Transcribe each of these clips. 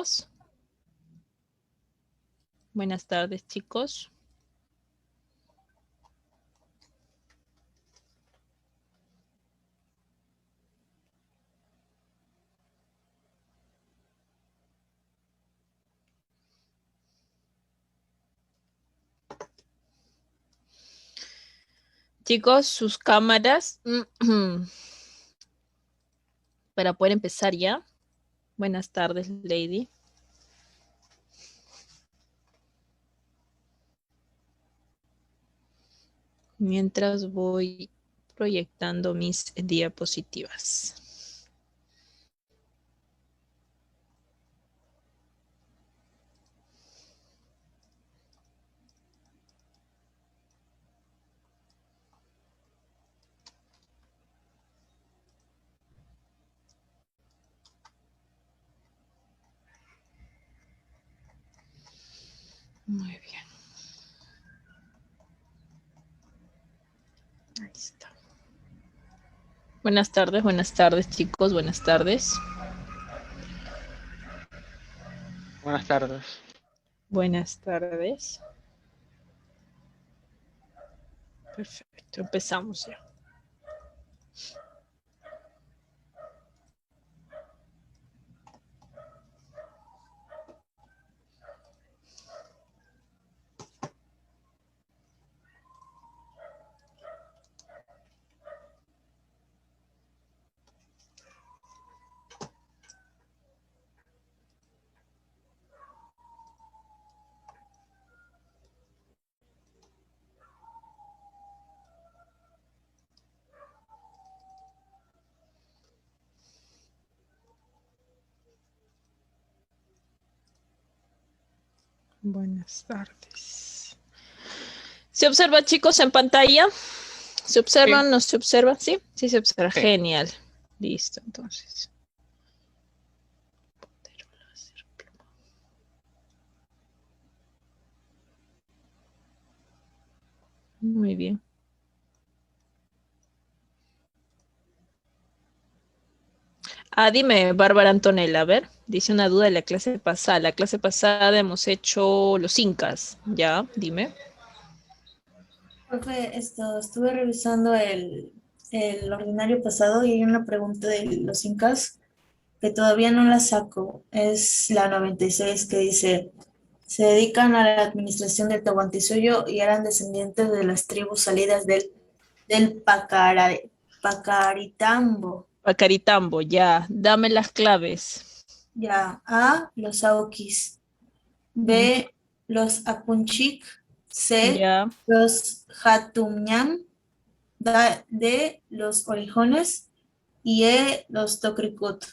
chicos? Buenas tardes, chicos. Chicos, sus cámaras para poder empezar ya. Buenas tardes, Lady. Mientras voy proyectando mis diapositivas. Muy bien. Ahí está. Buenas tardes, chicos. Buenas tardes. Buenas tardes. Buenas tardes. Perfecto, empezamos ya. Buenas tardes. ¿Se observa, chicos, en pantalla? ¿Se observan? Sí. ¿No se observan? ¿Sí? Sí se observa. Sí. Genial. Listo, entonces. Muy bien. Dime, Bárbara Antonella, a ver, dice una duda de la clase pasada. La clase pasada hemos hecho los incas, ¿ya? Dime. Profe, estuve revisando el ordinario pasado y hay una pregunta de los incas que todavía no la saco. Es la 96 que dice, se dedican a la administración del Tahuantinsuyo y eran descendientes de las tribus salidas del Pacaritambo. Pacaritambo, ya. Dame las claves. Ya, A, los Aukis, B, los Apunchik, C, Ya. los Hatumñam, D, los Orejones y E, los Tocricut.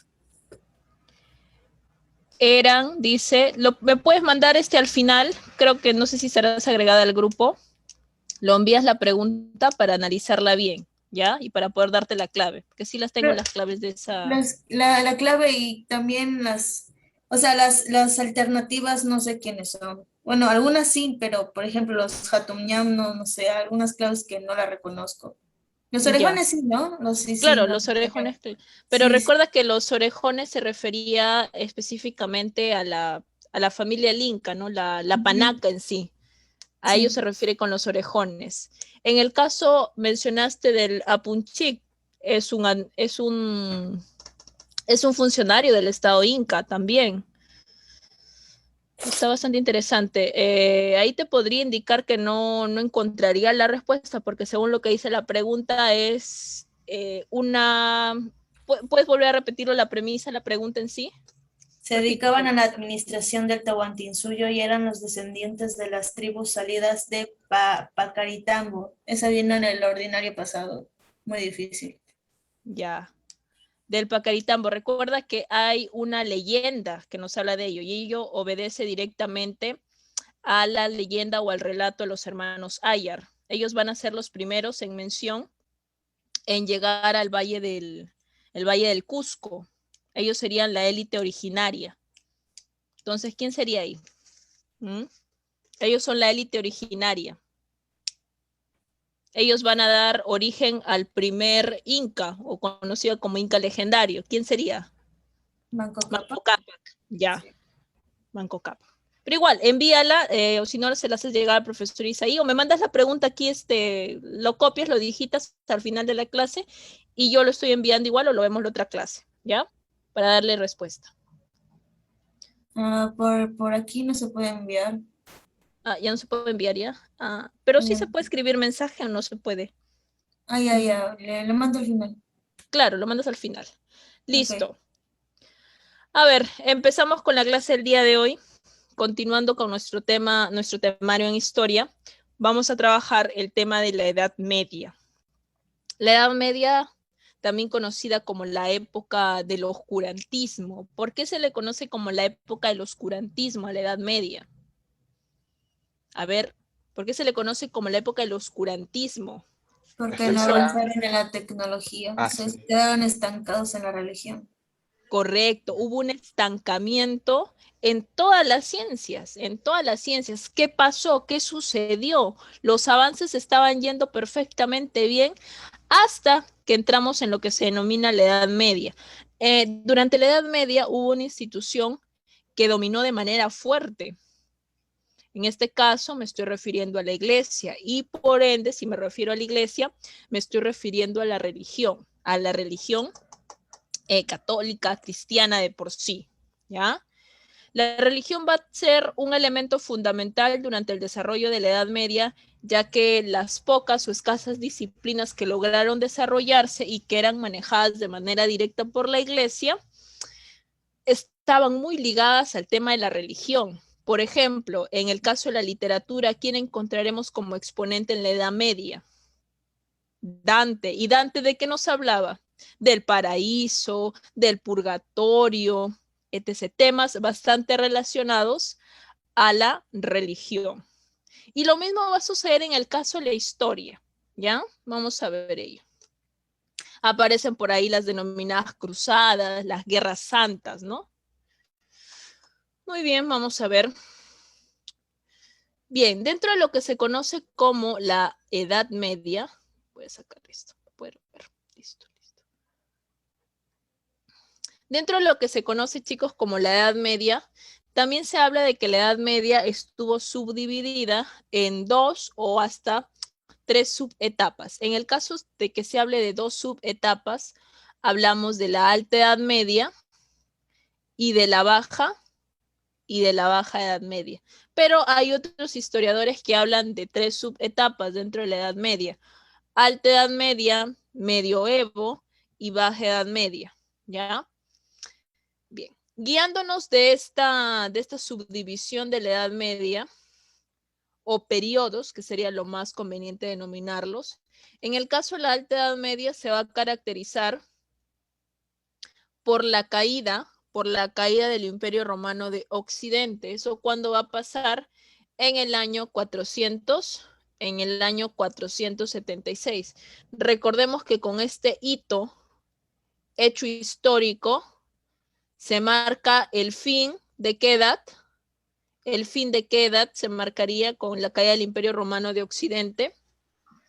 Eran, dice, ¿me puedes mandar al final? Creo que no sé si serás agregada al grupo. Lo envías la pregunta para analizarla bien, ¿ya? Y para poder darte la clave, porque sí las tengo las claves de esa. La clave y también las alternativas no sé quiénes son. Bueno, algunas sí, pero por ejemplo los Hatumñam no sé, algunas claves que no las reconozco. Los Ya. orejones sí, ¿no? Sí, Claro, no. los orejones, pero Sí, recuerda que los orejones se refería específicamente a la familia del Inca, ¿no? La panaca en sí. A ellos se sí. refiere con los orejones. En el caso, mencionaste del Apunchik, es un funcionario del Estado Inca también. Está bastante interesante. Ahí te podría indicar que no encontraría la respuesta, porque según lo que dice la pregunta es una. ¿Puedes volver a repetirlo la premisa, la pregunta en sí? Se dedicaban a la administración del Tahuantinsuyo y eran los descendientes de las tribus salidas de Pacaritambo. Esa viene en el ordinario pasado. Muy difícil. Ya. Del Pacaritambo. Recuerda que hay una leyenda que nos habla de ello, y ello obedece directamente a la leyenda o al relato de los hermanos Ayar. Ellos van a ser los primeros en mención en llegar al el Valle del Cusco. Ellos serían la élite originaria. Entonces, ¿quién sería ahí? Ellos son la élite originaria. Ellos van a dar origen al primer Inca, o conocido como Inca legendario. ¿Quién sería? Manco Cápac. Manco Cápac, ya. Sí. Banco Cap. Pero igual, envíala, o si no, se la haces llegar al profesor Isaí, o me mandas la pregunta aquí, lo copias, lo digitas hasta el final de la clase, y yo lo estoy enviando igual, o lo vemos la otra clase, ¿ya? Para darle respuesta. Por aquí no se puede enviar. Ya no se puede enviar ya. Pero sí se Ya. puede escribir mensaje o no se puede. Ya. Le mando al final. Claro, lo mandas al final. Listo. Ok. A ver, empezamos con la clase del día de hoy. Continuando con nuestro temario en historia, vamos a trabajar el tema de la Edad Media. La Edad Media, también conocida como la época del oscurantismo. ¿Por qué se le conoce como la época del oscurantismo a la Edad Media? A ver, ¿por qué se le conoce como la época del oscurantismo? Porque Estoy no seguro. avanzaron en la tecnología. Se Sí. quedaron estancados en la religión. Correcto, hubo un estancamiento en todas las ciencias, en todas las ciencias. ¿Qué pasó? ¿Qué sucedió? Los avances estaban yendo perfectamente bien hasta que entramos en lo que se denomina la Edad Media. Durante la Edad Media hubo una institución que dominó de manera fuerte. En este caso me estoy refiriendo a la iglesia y por ende, si me refiero a la iglesia, me estoy refiriendo a la religión católica, cristiana de por sí, ¿ya? La religión va a ser un elemento fundamental durante el desarrollo de la Edad Media, ya que las pocas o escasas disciplinas que lograron desarrollarse y que eran manejadas de manera directa por la iglesia, estaban muy ligadas al tema de la religión. Por ejemplo, en el caso de la literatura, ¿quién encontraremos como exponente en la Edad Media? Dante. ¿Y Dante de qué nos hablaba? Del paraíso, del purgatorio, etc. Temas bastante relacionados a la religión. Y lo mismo va a suceder en el caso de la historia, ¿ya? Vamos a ver ello. Aparecen por ahí las denominadas cruzadas, las guerras santas, ¿no? Muy bien, vamos a ver. Bien, dentro de lo que se conoce como la Edad Media, voy a sacar esto para poder ver. Listo. Dentro de lo que se conoce, chicos, como la Edad Media, también se habla de que la Edad Media estuvo subdividida en 2 o hasta 3 subetapas. En el caso de que se hable de 2 subetapas, hablamos de la Alta Edad Media y de la Baja Edad Media. Pero hay otros historiadores que hablan de 3 subetapas dentro de la Edad Media: Alta Edad Media, Medioevo y Baja Edad Media, ¿ya? Bien, guiándonos de esta subdivisión de la Edad Media, o periodos, que sería lo más conveniente denominarlos, en el caso de la Alta Edad Media se va a caracterizar por la caída del Imperio Romano de Occidente. ¿Eso cuándo va a pasar? En el año 476. Recordemos que con este hecho histórico, se marca el fin de qué edad. El fin de qué edad se marcaría con la caída del Imperio Romano de Occidente.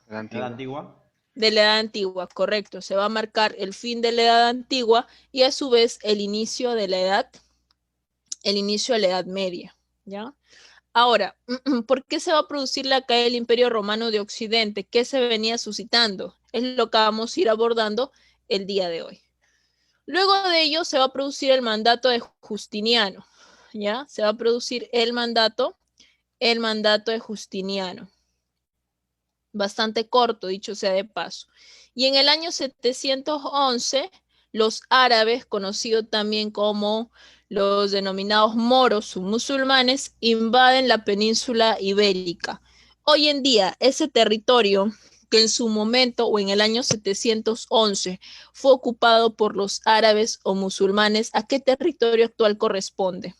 La antigua. De la Edad Antigua, correcto. Se va a marcar el fin de la Edad Antigua y a su vez el inicio de la Edad Media, ¿ya? Ahora, ¿por qué se va a producir la caída del Imperio Romano de Occidente? ¿Qué se venía suscitando? Es lo que vamos a ir abordando el día de hoy. Luego de ello se va a producir el mandato de Justiniano, ¿ya? Se va a producir el mandato de Justiniano. Bastante corto, dicho sea de paso. Y en el año 711, los árabes, conocidos también como los denominados moros o musulmanes, invaden la península ibérica. Hoy en día, ese territorio que en su momento o en el año 711 fue ocupado por los árabes o musulmanes, ¿a qué territorio actual corresponde?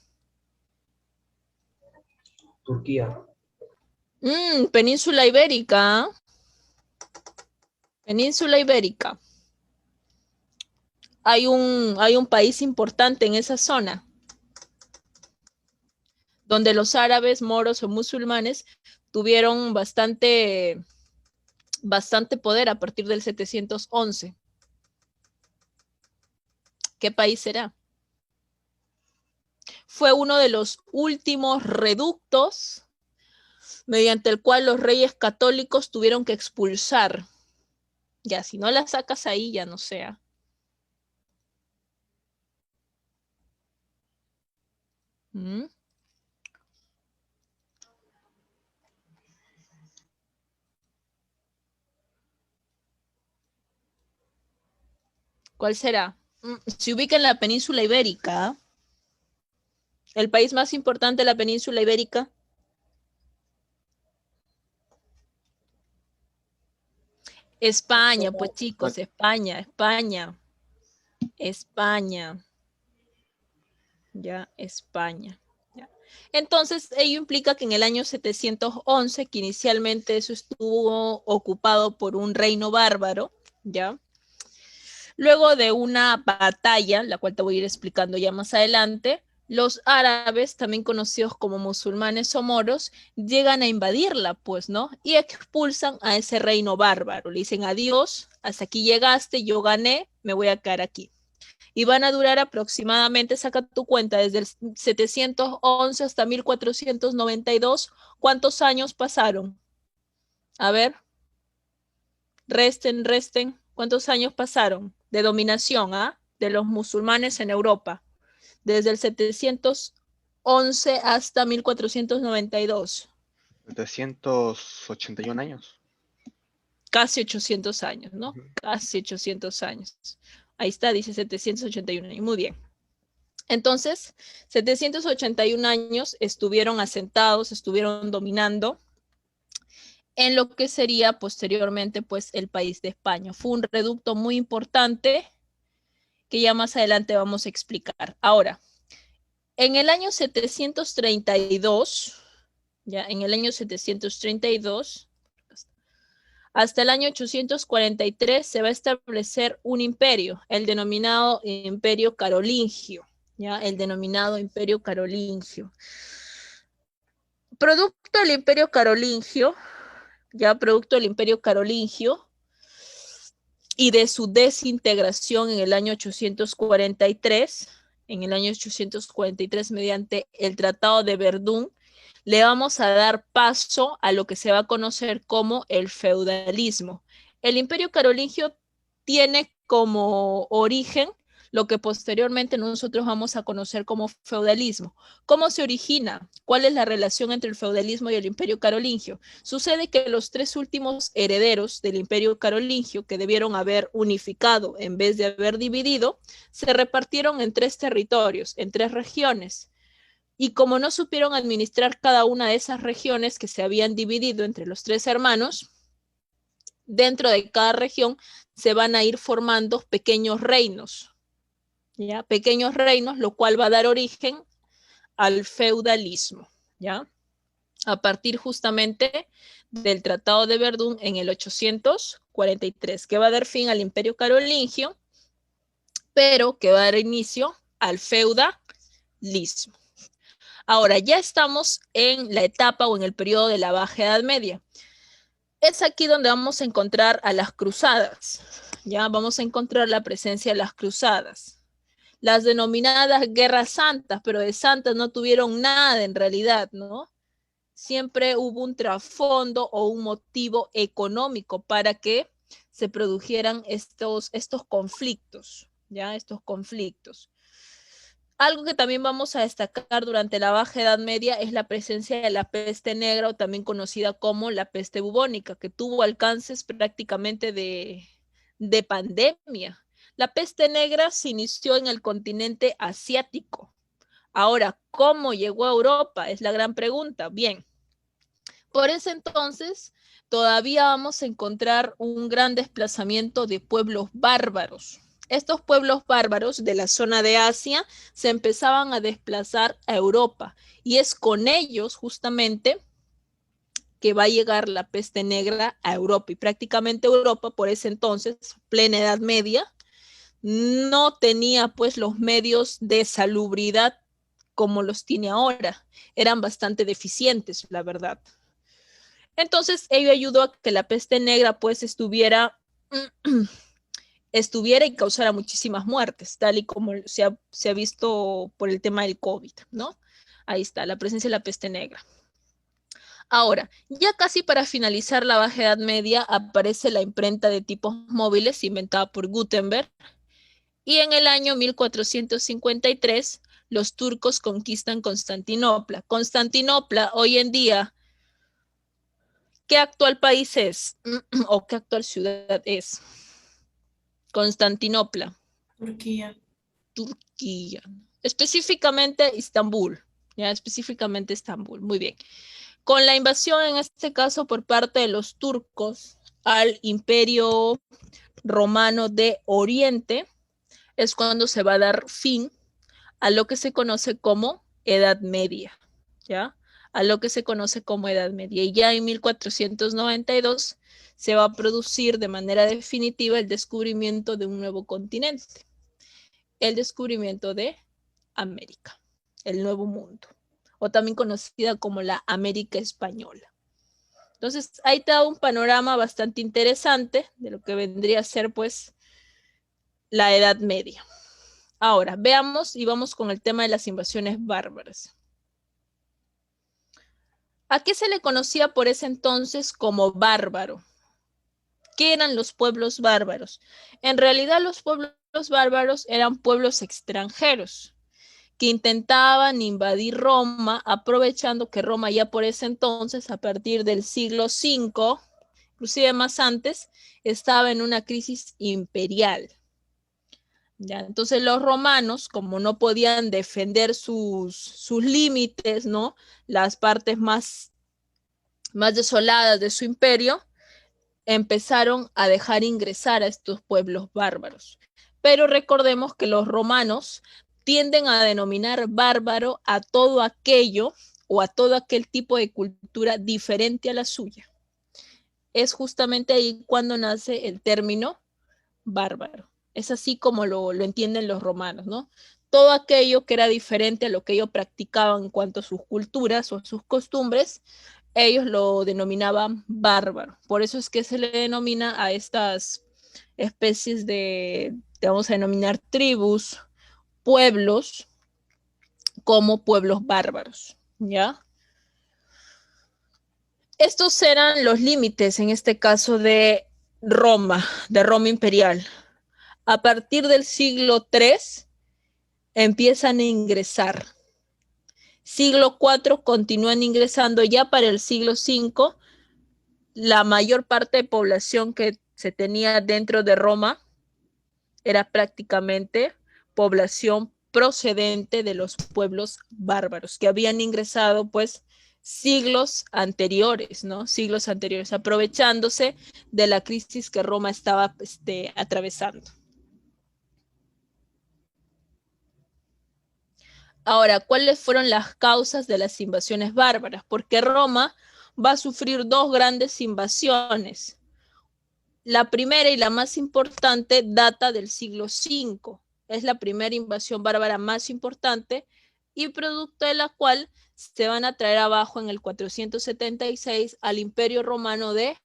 Turquía. Península ibérica. Península ibérica. Hay un país importante en esa zona donde los árabes, moros o musulmanes tuvieron bastante poder a partir del 711. ¿Qué país será? fue uno de los últimos reductos mediante el cual los reyes católicos tuvieron que expulsar. Ya, si no la sacas ahí, ya no sea. ¿Cuál será? Se ubica en la península ibérica. El país más importante de la península ibérica. España, pues chicos, España. Ya, España. Ya. Entonces, ello implica que en el año 711, que inicialmente eso estuvo ocupado por un reino bárbaro, ¿ya? Luego de una batalla, la cual te voy a ir explicando ya más adelante, los árabes, también conocidos como musulmanes o moros, llegan a invadirla, pues, ¿no? Y expulsan a ese reino bárbaro. Le dicen adiós, hasta aquí llegaste, yo gané, me voy a quedar aquí. Y van a durar aproximadamente, saca tu cuenta, desde el 711 hasta 1492. ¿Cuántos años pasaron? A ver, resten. ¿Cuántos años pasaron de dominación de los musulmanes en Europa? Desde el 711 hasta 1492. 781 años. Casi 800 años, ¿no? Casi 800 años. Ahí está, dice 781 años. Muy bien. Entonces, 781 años estuvieron asentados, estuvieron dominando en lo que sería posteriormente, pues, el país de España. Fue un reducto muy importante que ya más adelante vamos a explicar. Ahora, en el año 732, ya en el año 732, hasta el año 843 se va a establecer un imperio, el denominado Imperio Carolingio, ya el denominado Imperio Carolingio. Producto del Imperio Carolingio, y de su desintegración en el año 843, mediante el Tratado de Verdún, le vamos a dar paso a lo que se va a conocer como el feudalismo. El Imperio Carolingio tiene como origen lo que posteriormente nosotros vamos a conocer como feudalismo. ¿Cómo se origina? ¿Cuál es la relación entre el feudalismo y el Imperio Carolingio? Sucede que los tres últimos herederos del Imperio Carolingio, que debieron haber unificado en vez de haber dividido, se repartieron en tres territorios, en tres regiones. Y como no supieron administrar cada una de esas regiones que se habían dividido entre los tres hermanos, dentro de cada región se van a ir formando pequeños reinos, ¿ya? Pequeños reinos, lo cual va a dar origen al feudalismo, ¿ya? A partir justamente del Tratado de Verdún en el 843, que va a dar fin al Imperio Carolingio, pero que va a dar inicio al feudalismo. Ahora, ya estamos en la etapa o en el periodo de la Baja Edad Media. Es aquí donde vamos a encontrar a las cruzadas. Ya vamos a encontrar la presencia de las cruzadas. Las denominadas guerras santas, pero de santas no tuvieron nada en realidad, ¿no? Siempre hubo un trasfondo o un motivo económico para que se produjeran estos conflictos, ¿ya? Estos conflictos. Algo que también vamos a destacar durante la Baja Edad Media es la presencia de la peste negra, o también conocida como la peste bubónica, que tuvo alcances prácticamente de pandemia. La peste negra se inició en el continente asiático. Ahora, ¿cómo llegó a Europa? Es la gran pregunta. Bien, por ese entonces todavía vamos a encontrar un gran desplazamiento de pueblos bárbaros. Estos pueblos bárbaros de la zona de Asia se empezaban a desplazar a Europa, y es con ellos justamente que va a llegar la peste negra a Europa. Y prácticamente Europa por ese entonces, plena Edad Media, no tenía pues los medios de salubridad como los tiene ahora. Eran bastante deficientes, la verdad. Entonces ello ayudó a que la peste negra pues estuviera estuviera y causara muchísimas muertes, tal y como se ha visto por el tema del COVID, ¿no? Ahí está, la presencia de la peste negra. Ahora, ya casi para finalizar la Baja Edad Media, aparece la imprenta de tipos móviles inventada por Gutenberg, y en el año 1453 los turcos conquistan Constantinopla. Constantinopla hoy en día, ¿qué actual país es? ¿O qué actual ciudad es? Constantinopla. Turquía. Turquía. Específicamente Estambul. Ya, específicamente Estambul. Muy bien. Con la invasión, en este caso, por parte de los turcos al Imperio Romano de Oriente, es cuando se va a dar fin a lo que se conoce como Edad Media, ¿ya? A lo que se conoce como Edad Media. Y ya en 1492 se va a producir de manera definitiva el descubrimiento de un nuevo continente, el descubrimiento de América, el Nuevo Mundo, o también conocida como la América Española. Entonces, ahí te da un panorama bastante interesante de lo que vendría a ser, pues, la Edad Media. Ahora, veamos y vamos con el tema de las invasiones bárbaras. ¿A qué se le conocía por ese entonces como bárbaro? ¿Qué eran los pueblos bárbaros? En realidad, los pueblos bárbaros eran pueblos extranjeros que intentaban invadir Roma, aprovechando que Roma ya por ese entonces, a partir del siglo V, inclusive más antes, estaba en una crisis imperial. ¿Ya? Entonces los romanos, como no podían defender sus límites, ¿no? Las partes más desoladas de su imperio, empezaron a dejar ingresar a estos pueblos bárbaros. Pero recordemos que los romanos tienden a denominar bárbaro a todo aquello o a todo aquel tipo de cultura diferente a la suya. Es justamente ahí cuando nace el término bárbaro. Es así como lo entienden los romanos, ¿no? Todo aquello que era diferente a lo que ellos practicaban en cuanto a sus culturas o sus costumbres, ellos lo denominaban bárbaro. Por eso es que se le denomina a estas especies de vamos a denominar tribus, pueblos, como pueblos bárbaros, ¿ya? Estos eran los límites, en este caso, de Roma imperial. A partir del siglo III empiezan a ingresar. Siglo IV continúan ingresando. Ya para el siglo V, la mayor parte de población que se tenía dentro de Roma era prácticamente población procedente de los pueblos bárbaros que habían ingresado, pues, siglos anteriores, ¿no? Siglos anteriores, aprovechándose de la crisis que Roma estaba atravesando. Ahora, ¿cuáles fueron las causas de las invasiones bárbaras? Porque Roma va a sufrir dos grandes invasiones. La primera y la más importante data del siglo V. Es la primera invasión bárbara más importante y producto de la cual se van a traer abajo en el 476 al Imperio Romano de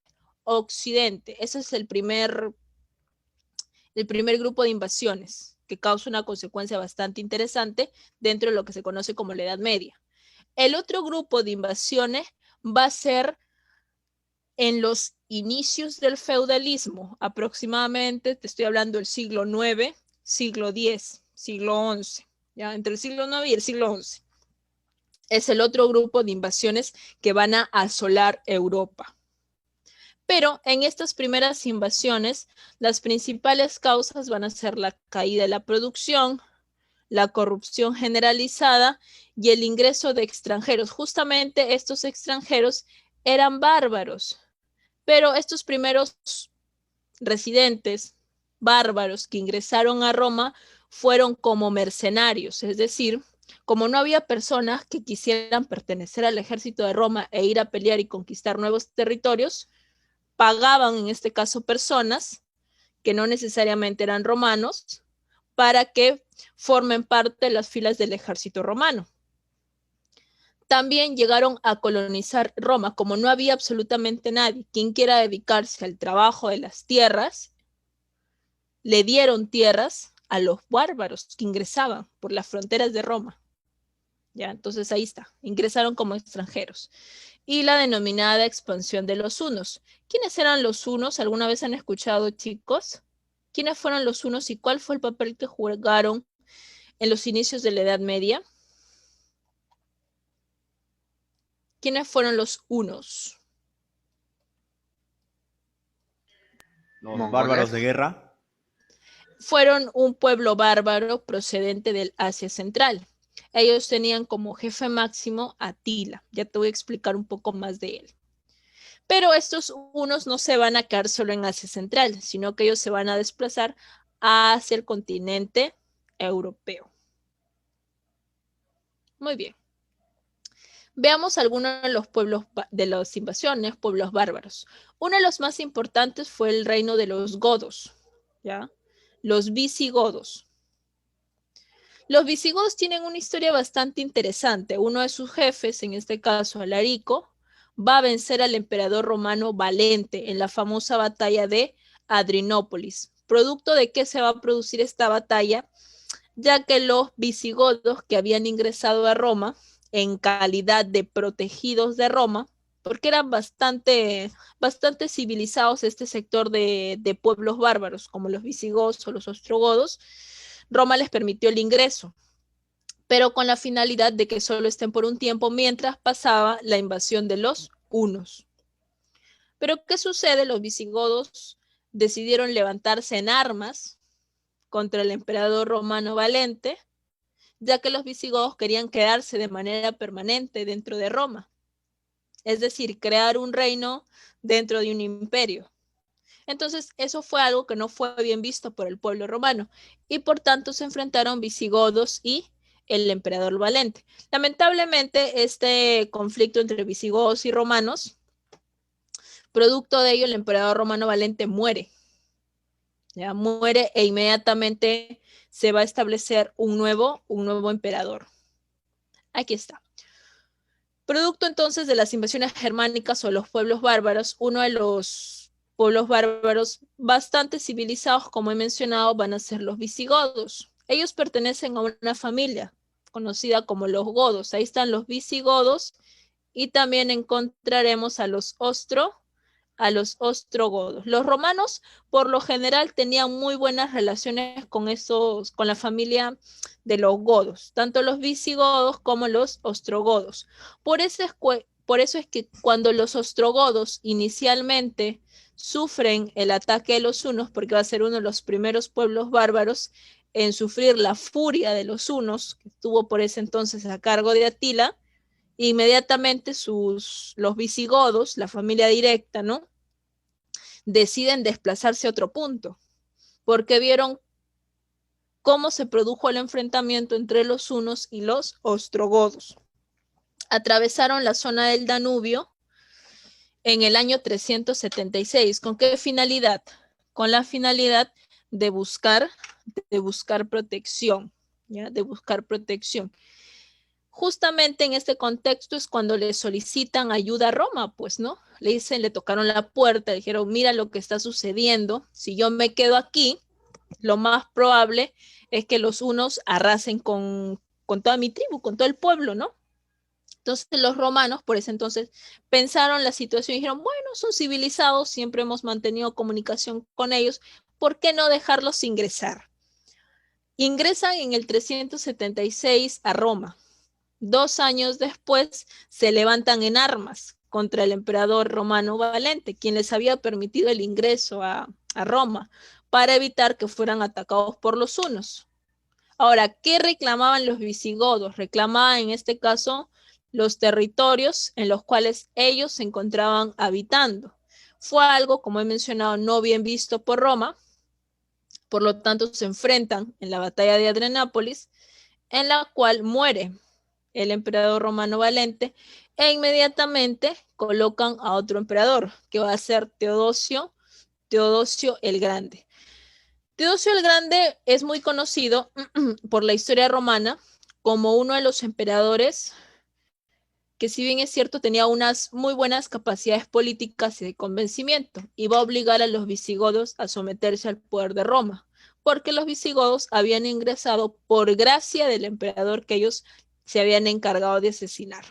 Occidente. Ese es el primer grupo de invasiones que causa una consecuencia bastante interesante dentro de lo que se conoce como la Edad Media. El otro grupo de invasiones va a ser en los inicios del feudalismo, aproximadamente, te estoy hablando del siglo IX, siglo X, siglo XI, ¿ya? Entre el siglo IX y el siglo XI. Es el otro grupo de invasiones que van a asolar Europa. Pero en estas primeras invasiones, las principales causas van a ser la caída de la producción, la corrupción generalizada y el ingreso de extranjeros. Justamente estos extranjeros eran bárbaros, pero estos primeros residentes bárbaros que ingresaron a Roma fueron como mercenarios, es decir, como no había personas que quisieran pertenecer al ejército de Roma e ir a pelear y conquistar nuevos territorios, pagaban en este caso personas que no necesariamente eran romanos para que formen parte de las filas del ejército romano. También llegaron a colonizar Roma, como no había absolutamente nadie quien quiera dedicarse al trabajo de las tierras, le dieron tierras a los bárbaros que ingresaban por las fronteras de Roma. Ya, entonces ahí está, ingresaron como extranjeros. Y la denominada expansión de los hunos. ¿Quiénes eran los hunos? ¿Alguna vez han escuchado, chicos? ¿Quiénes fueron los hunos y cuál fue el papel que jugaron en los inicios de la Edad Media? ¿Quiénes fueron los hunos? Los bárbaros de guerra. Fueron un pueblo bárbaro procedente del Asia Central. Ellos tenían como jefe máximo a Atila. Ya te voy a explicar un poco más de él. Pero estos hunos no se van a quedar solo en Asia Central, sino que ellos se van a desplazar hacia el continente europeo. Muy bien. Veamos algunos de los pueblos de las invasiones, pueblos bárbaros. Uno de los más importantes fue el reino de los godos, ¿ya? Los visigodos. Los visigodos tienen una historia bastante interesante. Uno de sus jefes, en este caso Alarico, va a vencer al emperador romano Valente en la famosa batalla de Adrianópolis. ¿Producto de qué se va a producir esta batalla? Ya que los visigodos que habían ingresado a Roma en calidad de protegidos de Roma, porque eran bastante civilizados este sector de pueblos bárbaros, como los visigodos o los ostrogodos, Roma les permitió el ingreso, pero con la finalidad de que solo estén por un tiempo mientras pasaba la invasión de los hunos. Pero ¿qué sucede? Los visigodos decidieron levantarse en armas contra el emperador romano Valente, ya que los visigodos querían quedarse de manera permanente dentro de Roma, es decir, crear un reino dentro de un imperio. Entonces, eso fue algo que no fue bien visto por el pueblo romano y por tanto se enfrentaron visigodos y el emperador Valente. Lamentablemente, este conflicto entre visigodos y romanos, producto de ello, el emperador romano Valente muere. Ya muere e inmediatamente se va a establecer un nuevo emperador. Aquí está. Producto entonces de las invasiones germánicas o los pueblos bárbaros, uno de los pueblos bárbaros bastante civilizados, como he mencionado, van a ser los visigodos. Ellos pertenecen a una familia conocida como los godos. Ahí están los visigodos y también encontraremos a los ostrogodos. Los romanos, por lo general, tenían muy buenas relaciones con la familia de los godos, tanto los visigodos como los ostrogodos. Por eso es que cuando los ostrogodos inicialmente sufren el ataque de los hunos, porque va a ser uno de los primeros pueblos bárbaros en sufrir la furia de los hunos, que estuvo por ese entonces a cargo de Atila, inmediatamente los visigodos, la familia directa, ¿no?, deciden desplazarse a otro punto, porque vieron cómo se produjo el enfrentamiento entre los hunos y los ostrogodos. Atravesaron la zona del Danubio en el año 376. ¿Con qué finalidad? Con la finalidad de buscar protección, ¿ya? De buscar protección. Justamente en este contexto es cuando le solicitan ayuda a Roma, pues, ¿no? Le dicen, le tocaron la puerta, le dijeron, mira lo que está sucediendo, si yo me quedo aquí, lo más probable es que los hunos arrasen con toda mi tribu, con todo el pueblo, ¿no? Entonces los romanos, por ese entonces, pensaron la situación y dijeron, bueno, son civilizados, siempre hemos mantenido comunicación con ellos, ¿por qué no dejarlos ingresar? Ingresan en el 376 a Roma. 2 años después se levantan en armas contra el emperador romano Valente, quien les había permitido el ingreso a Roma para evitar que fueran atacados por los hunos. Ahora, ¿qué reclamaban los visigodos? Reclamaban en este caso los territorios en los cuales ellos se encontraban habitando. Fue algo, como he mencionado, no bien visto por Roma, por lo tanto se enfrentan en la batalla de Adrianópolis, en la cual muere el emperador romano Valente e inmediatamente colocan a otro emperador, que va a ser Teodosio el Grande. Teodosio el Grande es muy conocido por la historia romana como uno de los emperadores que, si bien es cierto, tenía unas muy buenas capacidades políticas y de convencimiento, y va a obligar a los visigodos a someterse al poder de Roma. porque los visigodos habían ingresado por gracia del emperador que ellos se habían encargado de asesinar.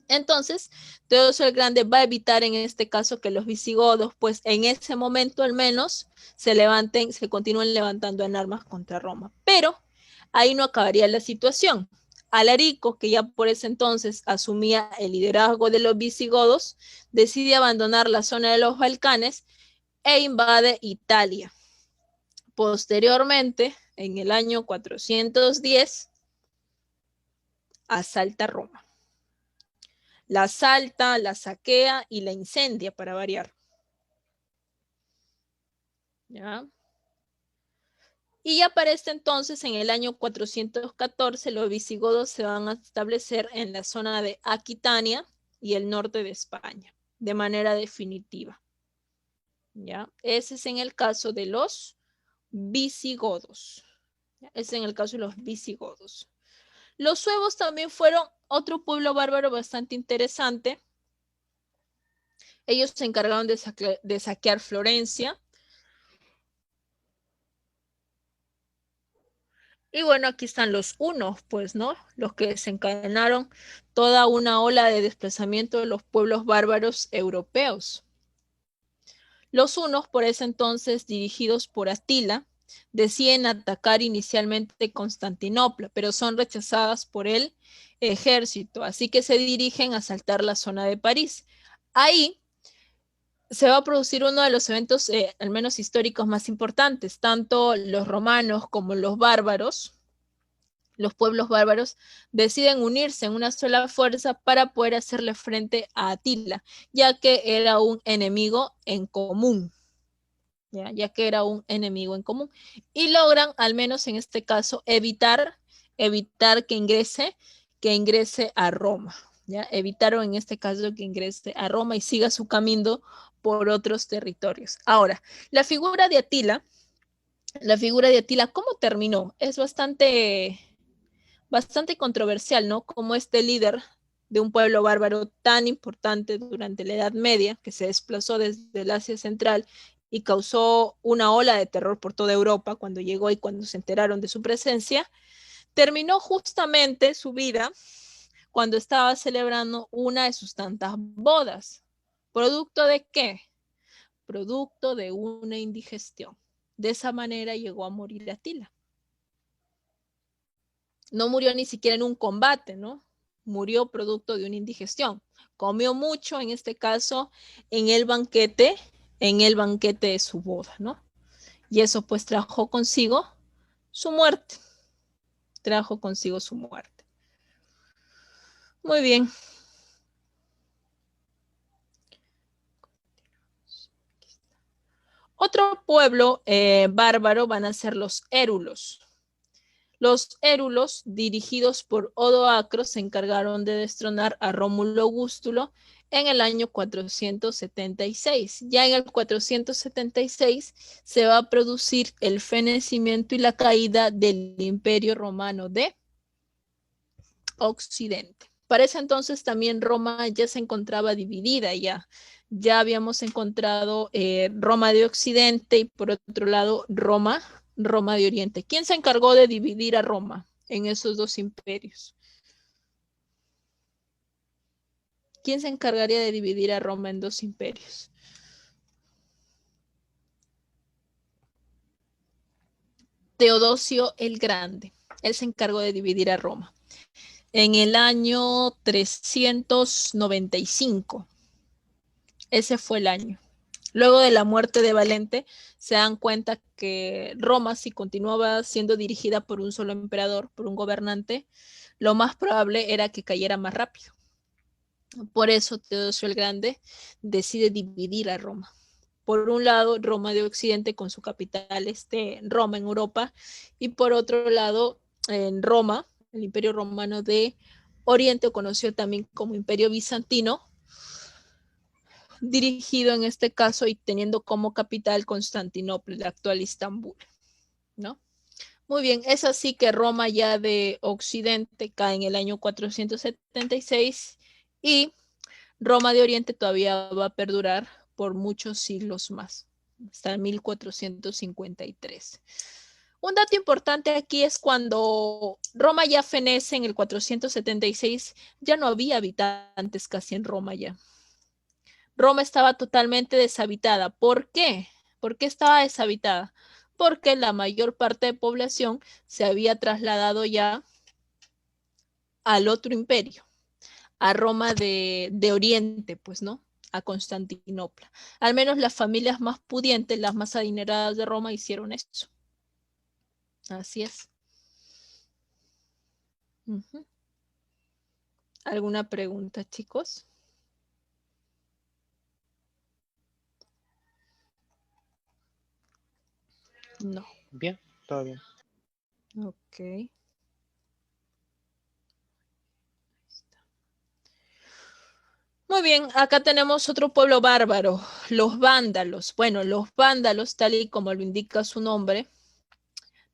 Entonces, Teodosio el Grande va a evitar en este caso que los visigodos, pues en ese momento al menos, se continúen levantando en armas contra Roma. Pero ahí no acabaría la situación. Alarico, que ya por ese entonces asumía el liderazgo de los visigodos, decide abandonar la zona de los Balcanes e invade Italia. Posteriormente, en el año 410, asalta Roma. La asalta, la saquea y la incendia para variar. ¿Ya? Y ya para este entonces, en el año 414, los visigodos se van a establecer en la zona de Aquitania y el norte de España, de manera definitiva. ¿Ya? Ese es en el caso de los visigodos. Ese es en el caso de los visigodos. Los suevos también fueron otro pueblo bárbaro bastante interesante. Ellos se encargaron de saquear Florencia. Y bueno, aquí están los hunos, pues, ¿no? Los que desencadenaron toda una ola de desplazamiento de los pueblos bárbaros europeos. Los hunos, por ese entonces dirigidos por Atila, deciden atacar inicialmente Constantinopla, pero son rechazadas por el ejército, así que se dirigen a asaltar la zona de París. Ahí se va a producir uno de los eventos, al menos históricos, más importantes. Tanto los romanos como los bárbaros, los pueblos bárbaros, deciden unirse en una sola fuerza para poder hacerle frente a Atila, ya que era un enemigo en común. Ya que era un enemigo en común. Y logran, al menos en este caso, evitar que ingrese a Roma. ¿Ya? Evitaron en este caso que ingrese a Roma y siga su camino por otros territorios. Ahora, la figura de Atila, ¿cómo terminó? Es bastante controversial, ¿no? Como este líder de un pueblo bárbaro tan importante durante la Edad Media, que se desplazó desde el Asia Central y causó una ola de terror por toda Europa cuando llegó y cuando se enteraron de su presencia, terminó justamente su vida cuando estaba celebrando una de sus tantas bodas. ¿Producto de qué? Producto de una indigestión. De esa manera llegó a morir Atila. No murió ni siquiera en un combate, ¿no? Murió producto de una indigestión. Comió mucho, en este caso, en el banquete de su boda, ¿no? Y eso pues trajo consigo su muerte. Trajo consigo su muerte. Muy bien. Otro pueblo bárbaro van a ser los érulos. Los érulos, dirigidos por Odoacro, se encargaron de destronar a Rómulo Augustulo en el año 476. Ya en el 476 se va a producir el fenecimiento y la caída del Imperio Romano de Occidente. Para ese entonces también Roma ya se encontraba dividida ya. Ya habíamos encontrado Roma de Occidente y por otro lado Roma de Oriente. ¿Quién se encargó de dividir a Roma en esos dos imperios? ¿Quién se encargaría de dividir a Roma en dos imperios? Teodosio el Grande. Él se encargó de dividir a Roma en el año 395. Ese fue el año. Luego de la muerte de Valente, se dan cuenta que Roma, si continuaba siendo dirigida por un solo emperador, por un gobernante, lo más probable era que cayera más rápido. Por eso Teodosio el Grande decide dividir a Roma. Por un lado, Roma de Occidente con su capital Roma en Europa, y por otro lado, en Roma, el Imperio Romano de Oriente, conocido también como Imperio Bizantino, dirigido en este caso y teniendo como capital Constantinopla, el actual Istambul, ¿no? Muy bien, es así que Roma ya de Occidente cae en el año 476 y Roma de Oriente todavía va a perdurar por muchos siglos más. hasta 1453. Un dato importante aquí es cuando Roma ya fenece en el 476, ya no había habitantes casi en Roma ya. Roma estaba totalmente deshabitada. ¿Por qué? ¿Por qué estaba deshabitada? Porque la mayor parte de población se había trasladado ya al otro imperio, a Roma de Oriente, pues, ¿no? A Constantinopla. Al menos las familias más pudientes, las más adineradas de Roma hicieron eso. Así es. ¿Alguna pregunta, chicos? No. Bien, todo bien. Ok. Muy bien, acá tenemos otro pueblo bárbaro, los vándalos. Bueno, los vándalos, tal y como lo indica su nombre,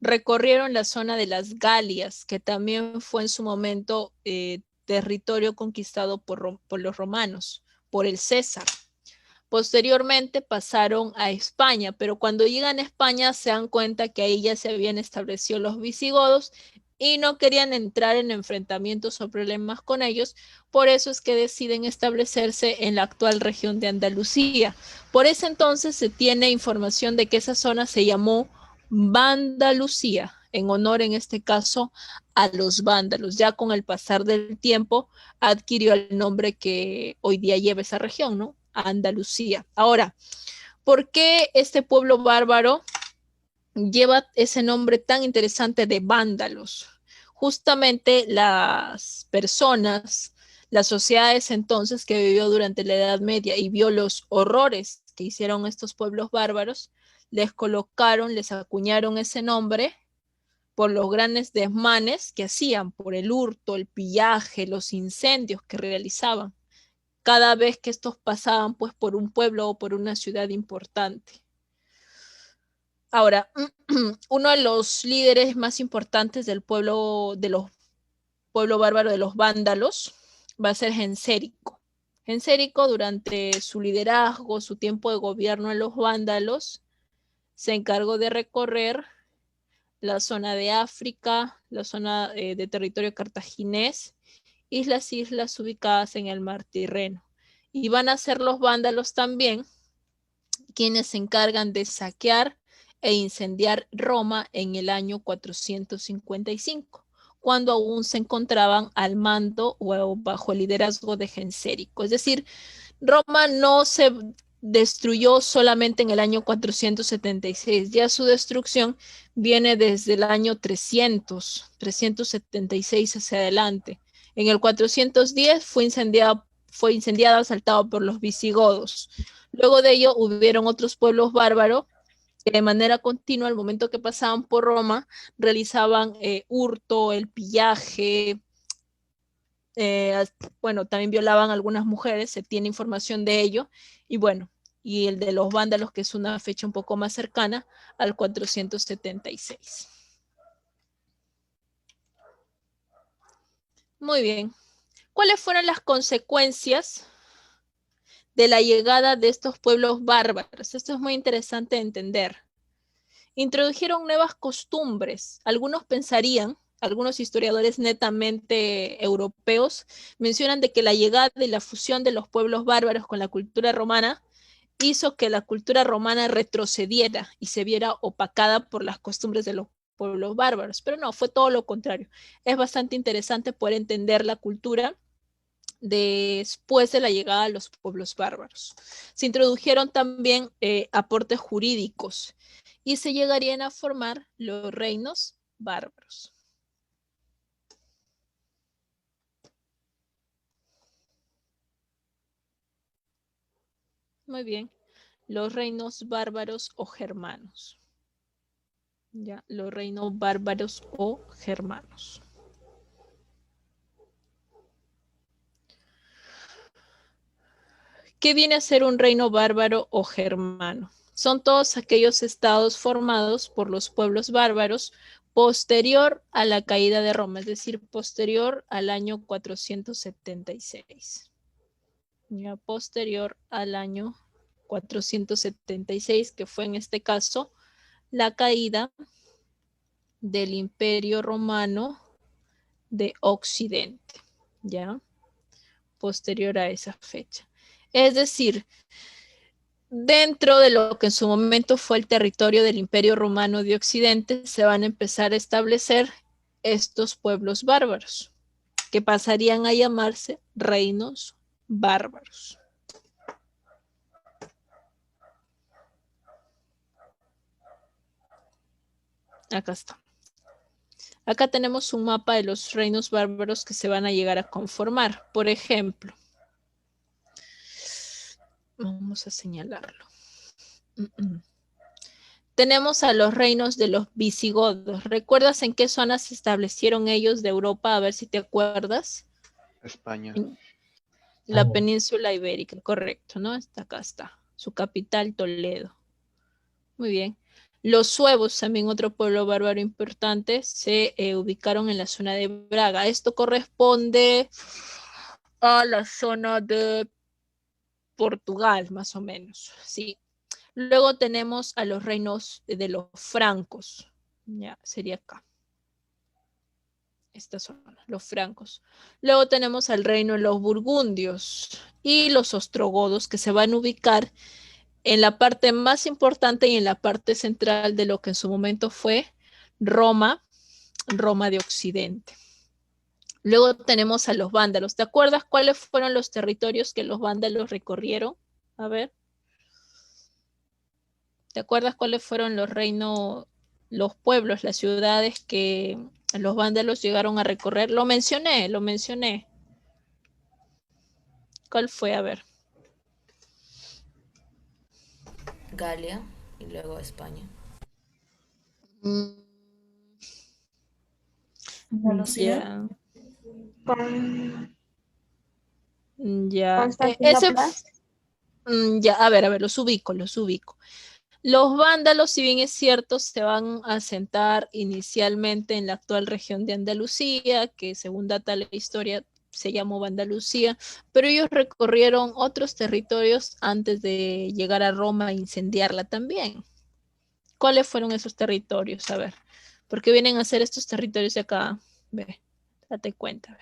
recorrieron la zona de las Galias, que también fue en su momento territorio conquistado por los romanos, por el César. Posteriormente pasaron a España, pero cuando llegan a España se dan cuenta que ahí ya se habían establecido los visigodos y no querían entrar en enfrentamientos o problemas con ellos, por eso es que deciden establecerse en la actual región de Andalucía. Por ese entonces se tiene información de que esa zona se llamó Vandalucía, en honor en este caso a los vándalos. Ya con el pasar del tiempo adquirió el nombre que hoy día lleva esa región, ¿no? Andalucía. Ahora, ¿por qué este pueblo bárbaro lleva ese nombre tan interesante de vándalos? Justamente las personas, las sociedades entonces que vivió durante la Edad Media y vio los horrores que hicieron estos pueblos bárbaros, les colocaron, les acuñaron ese nombre por los grandes desmanes que hacían, por el hurto, el pillaje, los incendios que realizaban cada vez que estos pasaban pues por un pueblo o por una ciudad importante. Ahora, uno de los líderes más importantes del pueblo bárbaro de los vándalos va a ser Gensérico. Gensérico, durante su liderazgo, su tiempo de gobierno en los vándalos, se encargó de recorrer la zona de África, la zona de territorio cartaginés y las islas ubicadas en el mar Tirreno. Y van a ser los vándalos también quienes se encargan de saquear e incendiar Roma en el año 455, cuando aún se encontraban al mando o bajo el liderazgo de Gensérico. Es decir, Roma no se destruyó solamente en el año 476, ya su destrucción viene desde el año 376 hacia adelante. En el 410 fue incendiada, asaltada por los visigodos. Luego de ello hubieron otros pueblos bárbaros que de manera continua, al momento que pasaban por Roma, realizaban hurto, el pillaje, bueno, también violaban a algunas mujeres, se tiene información de ello, y bueno, y el de los vándalos, que es una fecha un poco más cercana al 476. Muy bien. ¿Cuáles fueron las consecuencias de la llegada de estos pueblos bárbaros? Esto es muy interesante de entender. Introdujeron nuevas costumbres. Algunos historiadores netamente europeos mencionan de que la llegada y la fusión de los pueblos bárbaros con la cultura romana hizo que la cultura romana retrocediera y se viera opacada por las costumbres de los pueblos bárbaros. Pero no, fue todo lo contrario. Es bastante interesante poder entender la cultura después de la llegada de los pueblos bárbaros. Se introdujeron también aportes jurídicos y se llegarían a formar los reinos bárbaros. Muy bien, los reinos bárbaros o germanos. Ya, los reinos bárbaros o germanos. ¿Qué viene a ser un reino bárbaro o germano? Son todos aquellos estados formados por los pueblos bárbaros posterior a la caída de Roma, es decir, posterior al año 476. Ya posterior al año 1476, que fue en este caso la caída del Imperio Romano de Occidente, ¿ya? Posterior a esa fecha. Es decir, dentro de lo que en su momento fue el territorio del Imperio Romano de Occidente, se van a empezar a establecer estos pueblos bárbaros, que pasarían a llamarse reinos bárbaros. Acá está. Acá tenemos un mapa de los reinos bárbaros que se van a llegar a conformar. Por ejemplo, vamos a señalarlo. Tenemos a los reinos de los visigodos. ¿Recuerdas en qué zonas se establecieron ellos de Europa? A ver si te acuerdas. España. La península ibérica, correcto, ¿no? Acá está. Su capital, Toledo. Muy bien. Los suevos, también otro pueblo bárbaro importante, se ubicaron en la zona de Braga. Esto corresponde a la zona de Portugal, más o menos, sí. Luego tenemos a los reinos de los francos. Ya, sería acá. Esta zona, los francos. Luego tenemos al reino de los burgundios y los ostrogodos, que se van a ubicar en la parte más importante y en la parte central de lo que en su momento fue Roma de Occidente. Luego tenemos a los vándalos. ¿Te acuerdas cuáles fueron los territorios que los vándalos recorrieron? A ver. ¿Te acuerdas cuáles fueron los reinos, los pueblos, las ciudades que los vándalos llegaron a recorrer? Lo mencioné. ¿Cuál fue? A ver. Galia y luego España. Andalucía. Ya. Ya, a ver, los ubico. Los vándalos, si bien es cierto, se van a asentar inicialmente en la actual región de Andalucía, que según data la historia se llamó Andalucía, pero ellos recorrieron otros territorios antes de llegar a Roma e incendiarla también. ¿Cuáles fueron esos territorios? A ver, ¿por qué vienen a ser estos territorios de acá? Ve, date cuenta,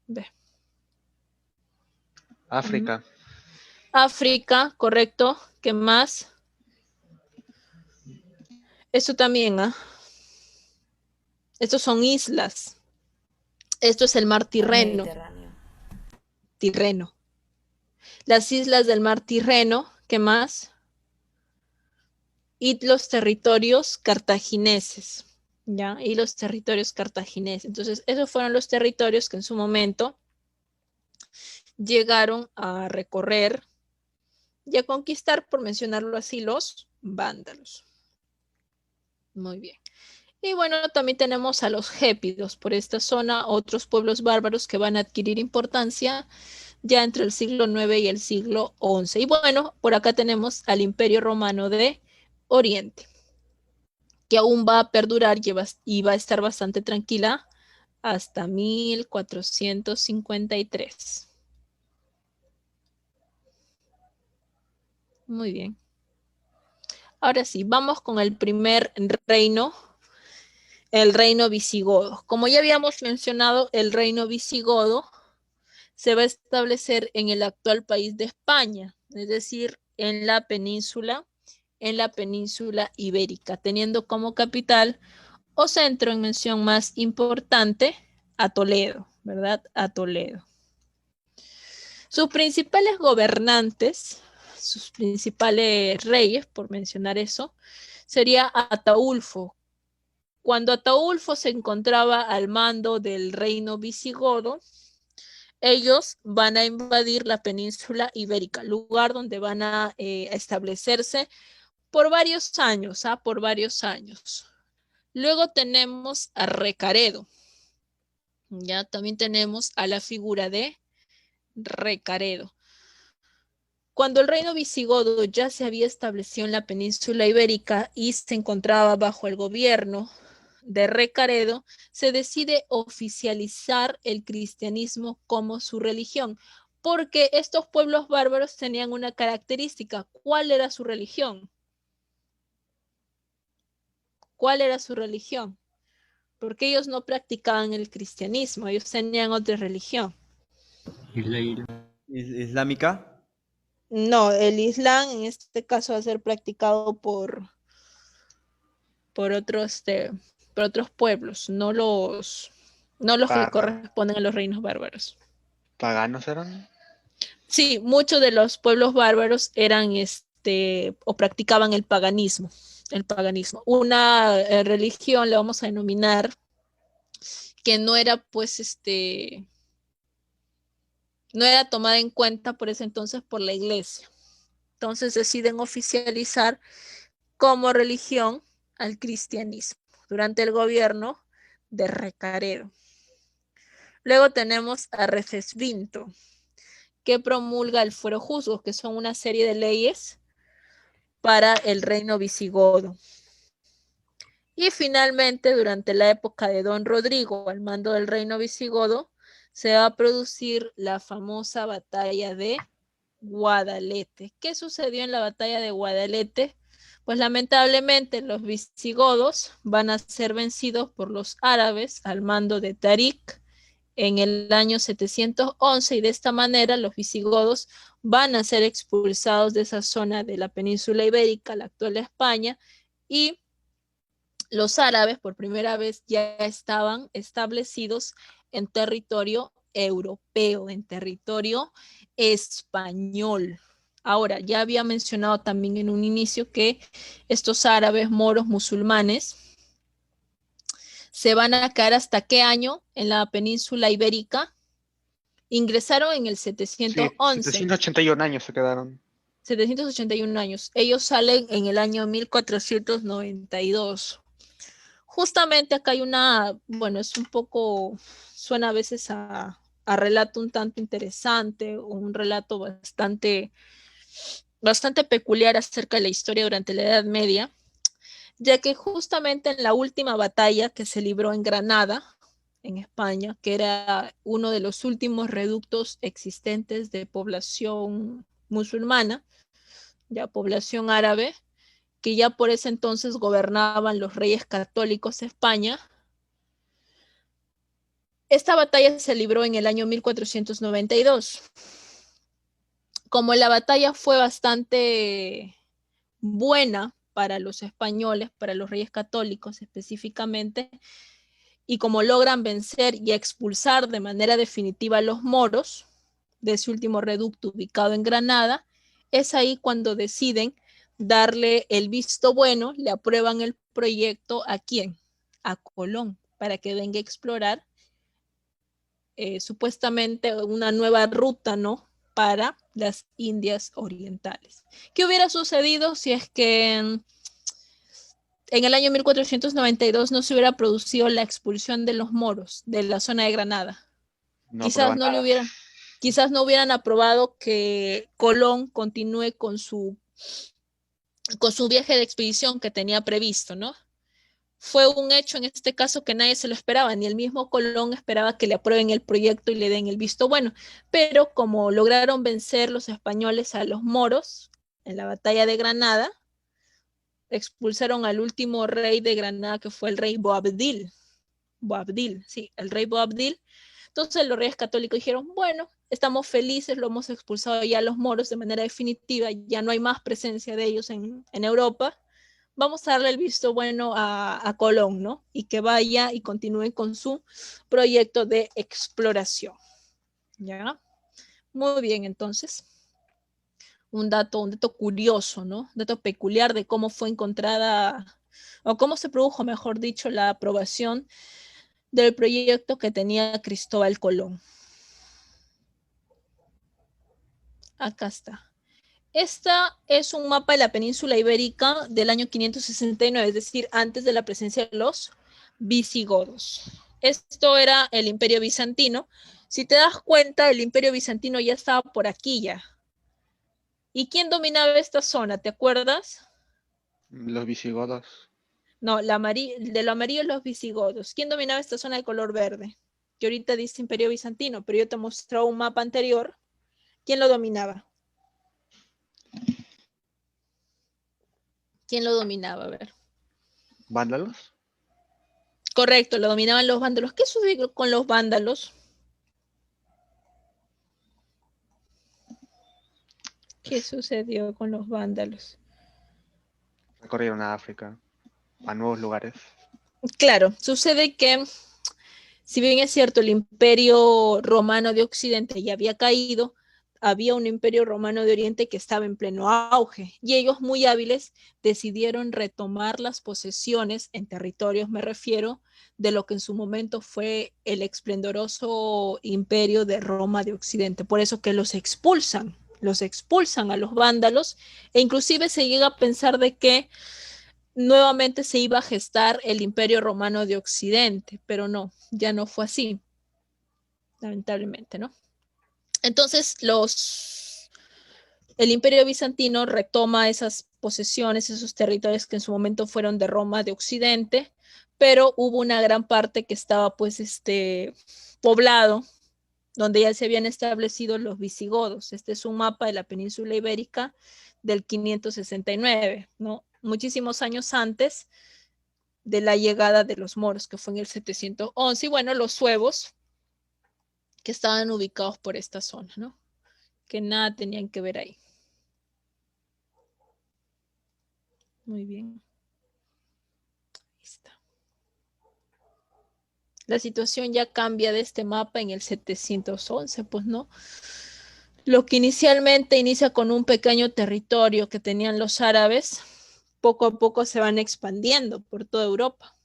ve. África. África, correcto. ¿Qué más? Esto también, ¿ah? Estos son islas. Esto es el mar Tirreno. Tirreno. Las islas del mar Tirreno, ¿qué más? Y los territorios cartagineses, ¿ya? Y los territorios cartagineses. Entonces, esos fueron los territorios que en su momento llegaron a recorrer y a conquistar, por mencionarlo así, los vándalos. Muy bien. Y bueno, también tenemos a los gépidos por esta zona, otros pueblos bárbaros que van a adquirir importancia ya entre el siglo IX y el siglo XI. Y bueno, por acá tenemos al Imperio Romano de Oriente, que aún va a perdurar y va a estar bastante tranquila hasta 1453. Muy bien. Ahora sí, vamos con el primer reino, el reino visigodo. Como ya habíamos mencionado, el reino visigodo se va a establecer en el actual país de España, es decir, en la península ibérica, teniendo como capital o centro en mención más importante a Toledo, ¿verdad? A Toledo. Sus principales gobernantes, sus principales reyes, por mencionar eso, sería Ataulfo. Cuando Ataulfo se encontraba al mando del reino visigodo, ellos van a invadir la península ibérica, lugar donde van a establecerse por varios años, por varios años. Luego tenemos a Recaredo. Ya también tenemos a la figura de Recaredo. Cuando el reino visigodo ya se había establecido en la península ibérica y se encontraba bajo el gobierno de Recaredo, se decide oficializar el cristianismo como su religión. porque estos pueblos bárbaros tenían una característica. ¿Cuál era su religión? ¿Cuál era su religión? Porque ellos no practicaban el cristianismo, ellos tenían otra religión. ¿Islámica? No, el Islam en este caso va a ser practicado por otros, por otros pueblos, no los que corresponden a los reinos bárbaros. ¿Paganos eran? Sí, muchos de los pueblos bárbaros eran o practicaban el paganismo. Una religión, le vamos a denominar, que no era pues no era tomada en cuenta por ese entonces por la iglesia. Entonces deciden oficializar como religión al cristianismo durante el gobierno de Recaredo. Luego tenemos a Recesvinto, que promulga el Fuero Juzgo, que son una serie de leyes para el reino visigodo. Y finalmente, durante la época de Don Rodrigo, al mando del reino visigodo, se va a producir la famosa batalla de Guadalete. ¿Qué sucedió en la batalla de Guadalete? Pues lamentablemente los visigodos van a ser vencidos por los árabes al mando de Tarik en el año 711 y de esta manera los visigodos van a ser expulsados de esa zona de la península ibérica, la actual España, y los árabes por primera vez ya estaban establecidos en territorio europeo, en territorio español. Ahora, ya había mencionado también en un inicio que estos árabes, moros, musulmanes, se van a quedar hasta qué año en la península ibérica. Ingresaron en el 711. Sí, 781 años se quedaron. 781 años. Ellos salen en el año 1492. Justamente acá hay bueno, es un poco, suena a veces a relato un tanto interesante, o un relato bastante peculiar acerca de la historia durante la Edad Media, ya que justamente en la última batalla que se libró en Granada, en España, que era uno de los últimos reductos existentes de población musulmana, ya población árabe, que ya por ese entonces gobernaban los reyes católicos de España. Esta batalla se libró en el año 1492. Como la batalla fue bastante buena para los españoles, para los reyes católicos específicamente, y como logran vencer y expulsar de manera definitiva a los moros de ese último reducto ubicado en Granada, es ahí cuando deciden darle el visto bueno, le aprueban el proyecto ¿a quién? A Colón, para que venga a explorar supuestamente una nueva ruta, ¿no? Para las Indias Orientales. ¿Qué hubiera sucedido si es que en el año 1492 no se hubiera producido la expulsión de los moros de la zona de Granada? Quizás no hubieran aprobado que Colón continúe con su viaje de expedición que tenía previsto, ¿no? Fue un hecho en este caso que nadie se lo esperaba, ni el mismo Colón esperaba que le aprueben el proyecto y le den el visto bueno, pero como lograron vencer los españoles a los moros en la batalla de Granada, expulsaron al último rey de Granada, que fue el rey Boabdil, sí, el rey Boabdil. Entonces los reyes católicos dijeron, bueno, estamos felices, lo hemos expulsado ya a los moros de manera definitiva, ya no hay más presencia de ellos en Europa, vamos a darle el visto bueno a Colón, ¿no? Y que vaya y continúe con su proyecto de exploración. ¿Ya? Muy bien, entonces. Un dato curioso, ¿no? Un dato peculiar de cómo fue encontrada, o cómo se produjo, mejor dicho, la aprobación del proyecto que tenía Cristóbal Colón. Acá está. Esta es un mapa de la península ibérica del año 569, es decir, antes de la presencia de los visigodos. Esto era el Imperio Bizantino. Si te das cuenta, el Imperio Bizantino ya estaba por aquí ya. ¿Y quién dominaba esta zona? ¿Te acuerdas? Los visigodos. No, de lo amarillo los visigodos. ¿Quién dominaba esta zona de color verde? Que ahorita dice Imperio Bizantino, pero yo te mostré un mapa anterior ¿Quién lo dominaba? ¿Quién lo dominaba? A ver. ¿Vándalos? Correcto, lo dominaban los vándalos. ¿Qué sucedió con los vándalos? ¿Qué sucedió con los vándalos? Recorrieron a África, a nuevos lugares. Claro, sucede que, si bien es cierto, el Imperio Romano de Occidente ya había caído, había un Imperio Romano de Oriente que estaba en pleno auge y ellos, muy hábiles, decidieron retomar las posesiones en territorios, me refiero, de lo que en su momento fue el esplendoroso Imperio de Roma de Occidente. Por eso que los expulsan a los vándalos, e inclusive se llega a pensar de que nuevamente se iba a gestar el Imperio Romano de Occidente, pero no, ya no fue así, lamentablemente, ¿no? Entonces, el Imperio Bizantino retoma esas posesiones, esos territorios que en su momento fueron de Roma de Occidente, pero hubo una gran parte que estaba pues poblado, donde ya se habían establecido los visigodos. Este es un mapa de la península ibérica del 569, ¿no? Muchísimos años antes de la llegada de los moros, que fue en el 711, y bueno, los suevos, que estaban ubicados por esta zona, ¿no? Que nada tenían que ver ahí. Muy bien. Ahí está. La situación ya cambia de este mapa en el 711, pues, ¿no? Lo que inicialmente inicia con un pequeño territorio que tenían los árabes, poco a poco se van expandiendo por toda Europa.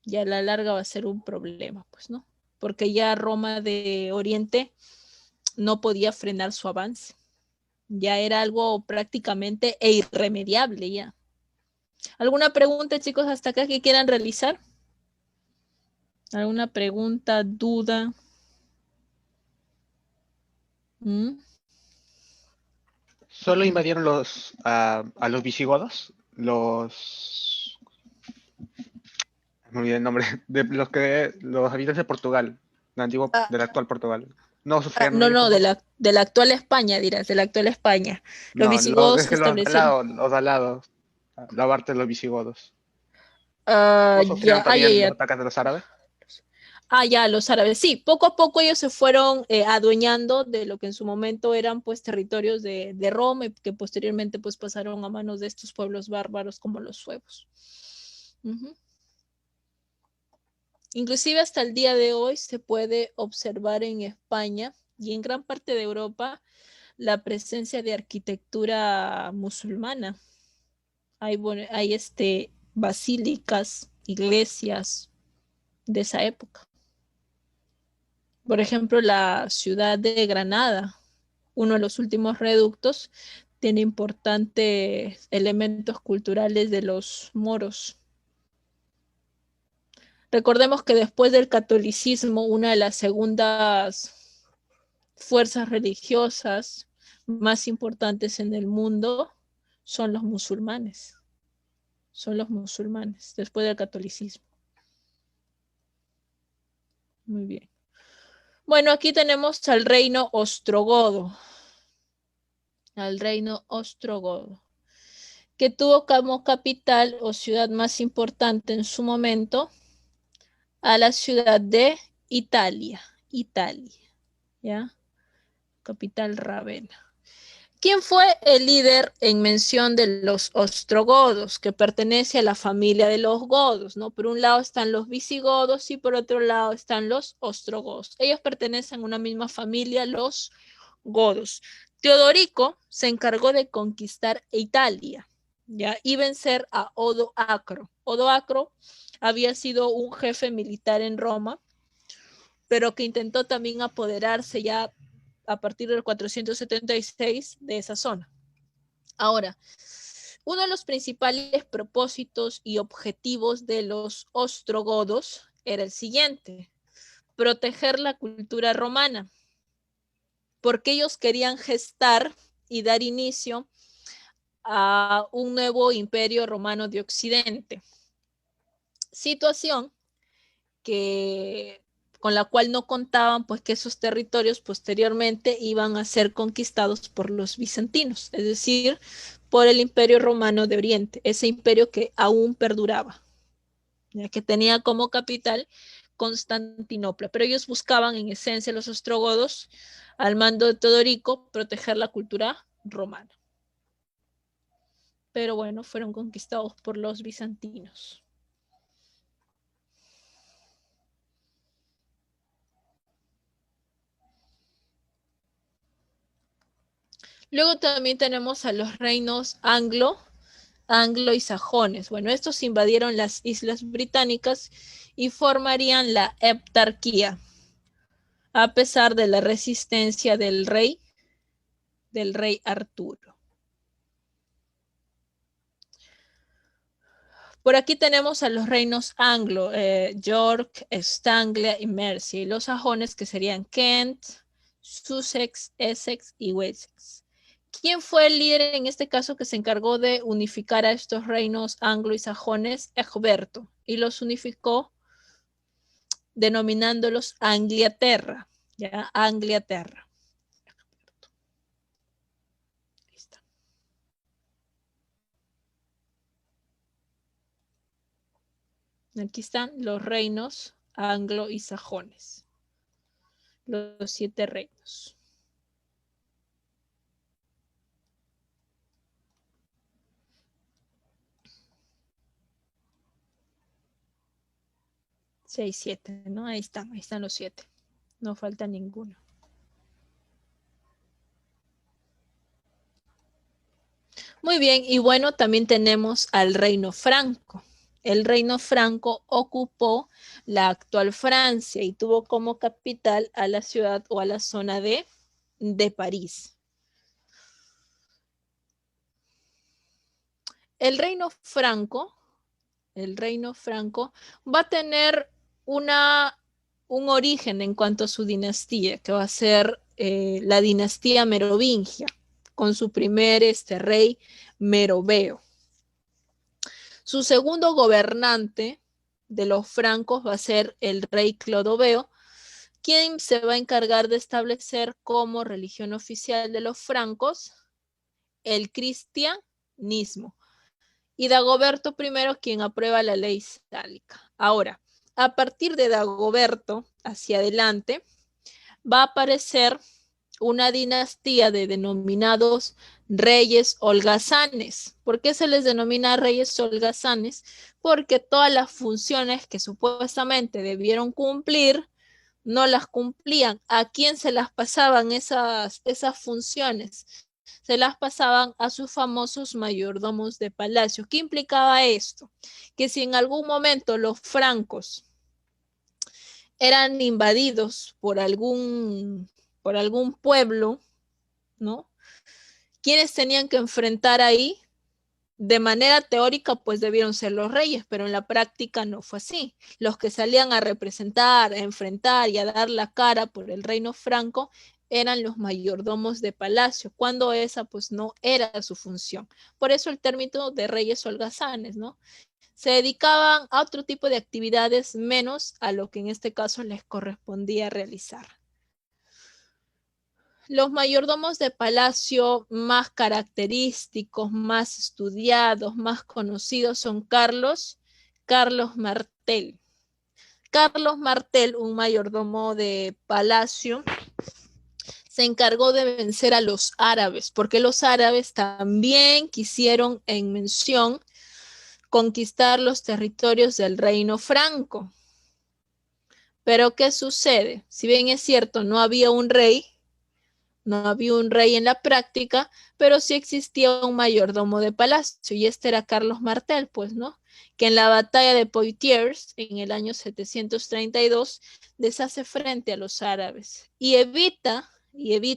Y a la larga va a ser un problema, pues, ¿no? Porque ya Roma de Oriente no podía frenar su avance. Ya era algo prácticamente irremediable ya. ¿Alguna pregunta, chicos, hasta acá que quieran realizar? ¿Alguna pregunta, duda? Solo invadieron a los visigodos, me olvidé el nombre, de los habitantes de Portugal, del actual Portugal. No sufrieron ellos No, tampoco. de la actual España, dirás, de la actual España. Los No, visigodos es se que establecieron. los de al lado, la parte de los visigodos. ¿No sufrieron también los ataques de los árabes? Ya, los árabes. Sí, poco a poco ellos se fueron adueñando de lo que en su momento eran pues territorios de Roma y que posteriormente pues pasaron a manos de estos pueblos bárbaros como los suevos. Inclusive hasta el día de hoy se puede observar en España y en gran parte de Europa la presencia de arquitectura musulmana. Hay basílicas, iglesias de esa época. Por ejemplo, la ciudad de Granada, uno de los últimos reductos, tiene importantes elementos culturales de los moros. Recordemos que después del catolicismo, una de las segundas fuerzas religiosas más importantes en el mundo son los musulmanes. Son los musulmanes, después del catolicismo. Muy bien. Bueno, aquí tenemos al reino ostrogodo. Al reino ostrogodo, que tuvo como capital o ciudad más importante en su momento a la ciudad de Italia. ¿Ya? Capital Ravenna. ¿Quién fue el líder en mención de los ostrogodos, que pertenece a la familia de los godos, ¿no? Por un lado están los visigodos y por otro lado están los ostrogodos. Ellos pertenecen a una misma familia, los godos. Teodorico se encargó de conquistar Italia, ¿ya? Y vencer a Odoacro. Odoacro había sido un jefe militar en Roma, pero que intentó también apoderarse ya a partir del 476 de esa zona. Ahora, uno de los principales propósitos y objetivos de los ostrogodos era el siguiente: proteger la cultura romana, porque ellos querían gestar y dar inicio a un nuevo imperio romano de Occidente. Situación que con la cual no contaban pues que esos territorios posteriormente iban a ser conquistados por los bizantinos, es decir, por el Imperio Romano de Oriente, ese imperio que aún perduraba, ya que tenía como capital Constantinopla, pero ellos buscaban en esencia los ostrogodos al mando de Teodorico proteger la cultura romana. Pero bueno, fueron conquistados por los bizantinos. Luego también tenemos a los reinos anglo y sajones. Bueno, estos invadieron las islas británicas y formarían la heptarquía, a pesar de la resistencia del rey Arturo. Por aquí tenemos a los reinos anglo, York, East Anglia y Mercia, y los sajones que serían Kent, Sussex, Essex y Wessex. ¿Quién fue el líder en este caso que se encargó de unificar a estos reinos anglo y sajones? Egberto, y los unificó denominándolos Angliaterra, ¿ya? Angliaterra. Ahí está. Aquí están los reinos anglo y sajones, los 7 reinos. Seis, 7, ¿no? Ahí están los 7. No falta ninguno. Muy bien, y bueno, también tenemos al reino franco. El reino franco ocupó la actual Francia y tuvo como capital a la ciudad o a la zona de París. El reino franco va a tener un origen en cuanto a su dinastía, que va a ser la dinastía merovingia, con su primer rey Meroveo. Su segundo gobernante de los francos va a ser el rey Clodoveo, quien se va a encargar de establecer como religión oficial de los francos el cristianismo. Y Dagoberto I, quien aprueba la ley sálica. Ahora, a partir de Dagoberto hacia adelante, va a aparecer una dinastía de denominados reyes holgazanes. ¿Por qué se les denomina reyes holgazanes? Porque todas las funciones que supuestamente debieron cumplir, no las cumplían. ¿A quién se las pasaban esas funciones? Se las pasaban a sus famosos mayordomos de palacio. ¿Qué implicaba esto? Que si en algún momento los francos eran invadidos por algún pueblo, ¿no? ¿Quiénes tenían que enfrentar ahí? De manera teórica, pues debieron ser los reyes, pero en la práctica no fue así. Los que salían a representar, a enfrentar y a dar la cara por el reino franco eran los mayordomos de palacio, cuando esa pues no era su función. Por eso el término de reyes holgazanes, ¿no? Se dedicaban a otro tipo de actividades menos a lo que en este caso les correspondía realizar. Los mayordomos de palacio más característicos, más estudiados, más conocidos son Carlos Martel. Carlos Martel, un mayordomo de palacio, se encargó de vencer a los árabes, porque los árabes también quisieron en mención conquistar los territorios del reino franco. Pero ¿qué sucede? Si bien es cierto, no había un rey en la práctica, pero sí existía un mayordomo de palacio, y este era Carlos Martel, pues, ¿no? Que en la batalla de Poitiers, en el año 732, deshace frente a los árabes y evita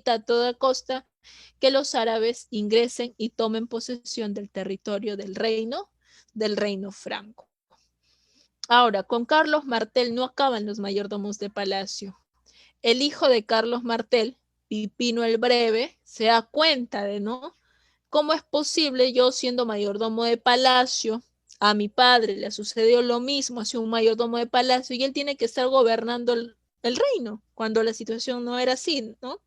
a toda costa que los árabes ingresen y tomen posesión del territorio del reino franco. Ahora, con Carlos Martel no acaban los mayordomos de palacio. El hijo de Carlos Martel, Pipino el Breve, se da cuenta de, ¿no? ¿Cómo es posible yo siendo mayordomo de palacio? A mi padre le sucedió lo mismo, hacia un mayordomo de palacio, y él tiene que estar gobernando el reino, cuando la situación no era así, ¿no?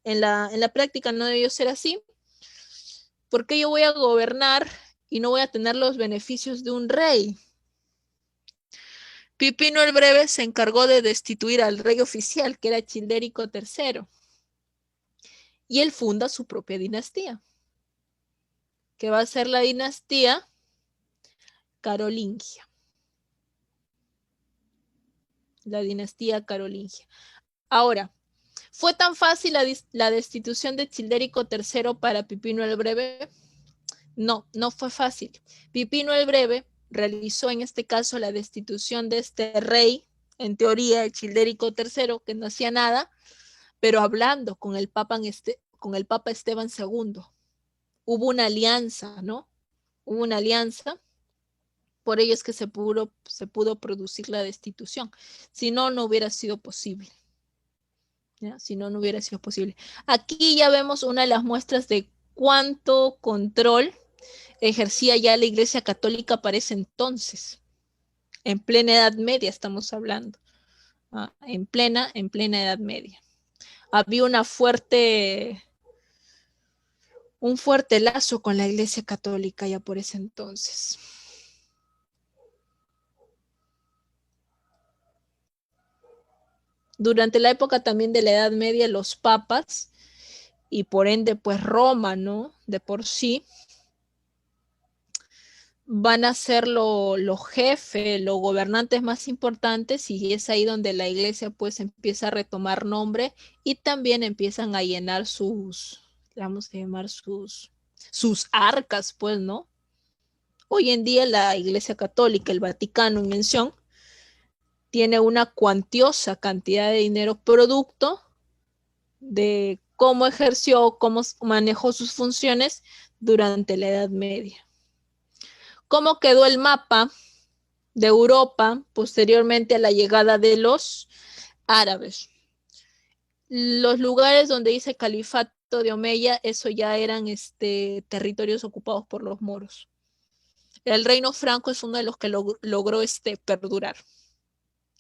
En la práctica no debió ser así. ¿Por qué yo voy a gobernar y no voy a tener los beneficios de un rey? Pipino el Breve se encargó de destituir al rey oficial, que era Childérico III, y él funda su propia dinastía, que va a ser la dinastía carolingia. La dinastía carolingia. Ahora, ¿fue tan fácil la destitución de Childérico III para Pipino el Breve? No, no fue fácil. Pipino el Breve realizó en este caso la destitución de este rey, en teoría, el Childérico III, que no hacía nada, pero hablando con el Papa Esteban II. Hubo una alianza, ¿no? Hubo una alianza, por ello es que se pudo producir la destitución. Si no, no hubiera sido posible. ¿Ya? Si no, no hubiera sido posible. Aquí ya vemos una de las muestras de cuánto control ejercía ya la Iglesia Católica para ese entonces. En plena Edad Media estamos hablando. En plena Edad Media. Había un fuerte lazo con la Iglesia Católica ya por ese entonces. Durante la época también de la Edad Media, los papas, y por ende, pues Roma, ¿no? De por sí, van a ser los jefes, los gobernantes más importantes, y es ahí donde la iglesia pues empieza a retomar nombre y también empiezan a llenar sus, vamos a llamar sus arcas, pues, ¿no? Hoy en día la Iglesia Católica, el Vaticano en mención, tiene una cuantiosa cantidad de dinero producto de cómo ejerció, cómo manejó sus funciones durante la Edad Media. ¿Cómo quedó el mapa de Europa posteriormente a la llegada de los árabes? Los lugares donde dice Califato de Omeya, eso ya eran territorios ocupados por los moros. El reino franco es uno de los que logró perdurar.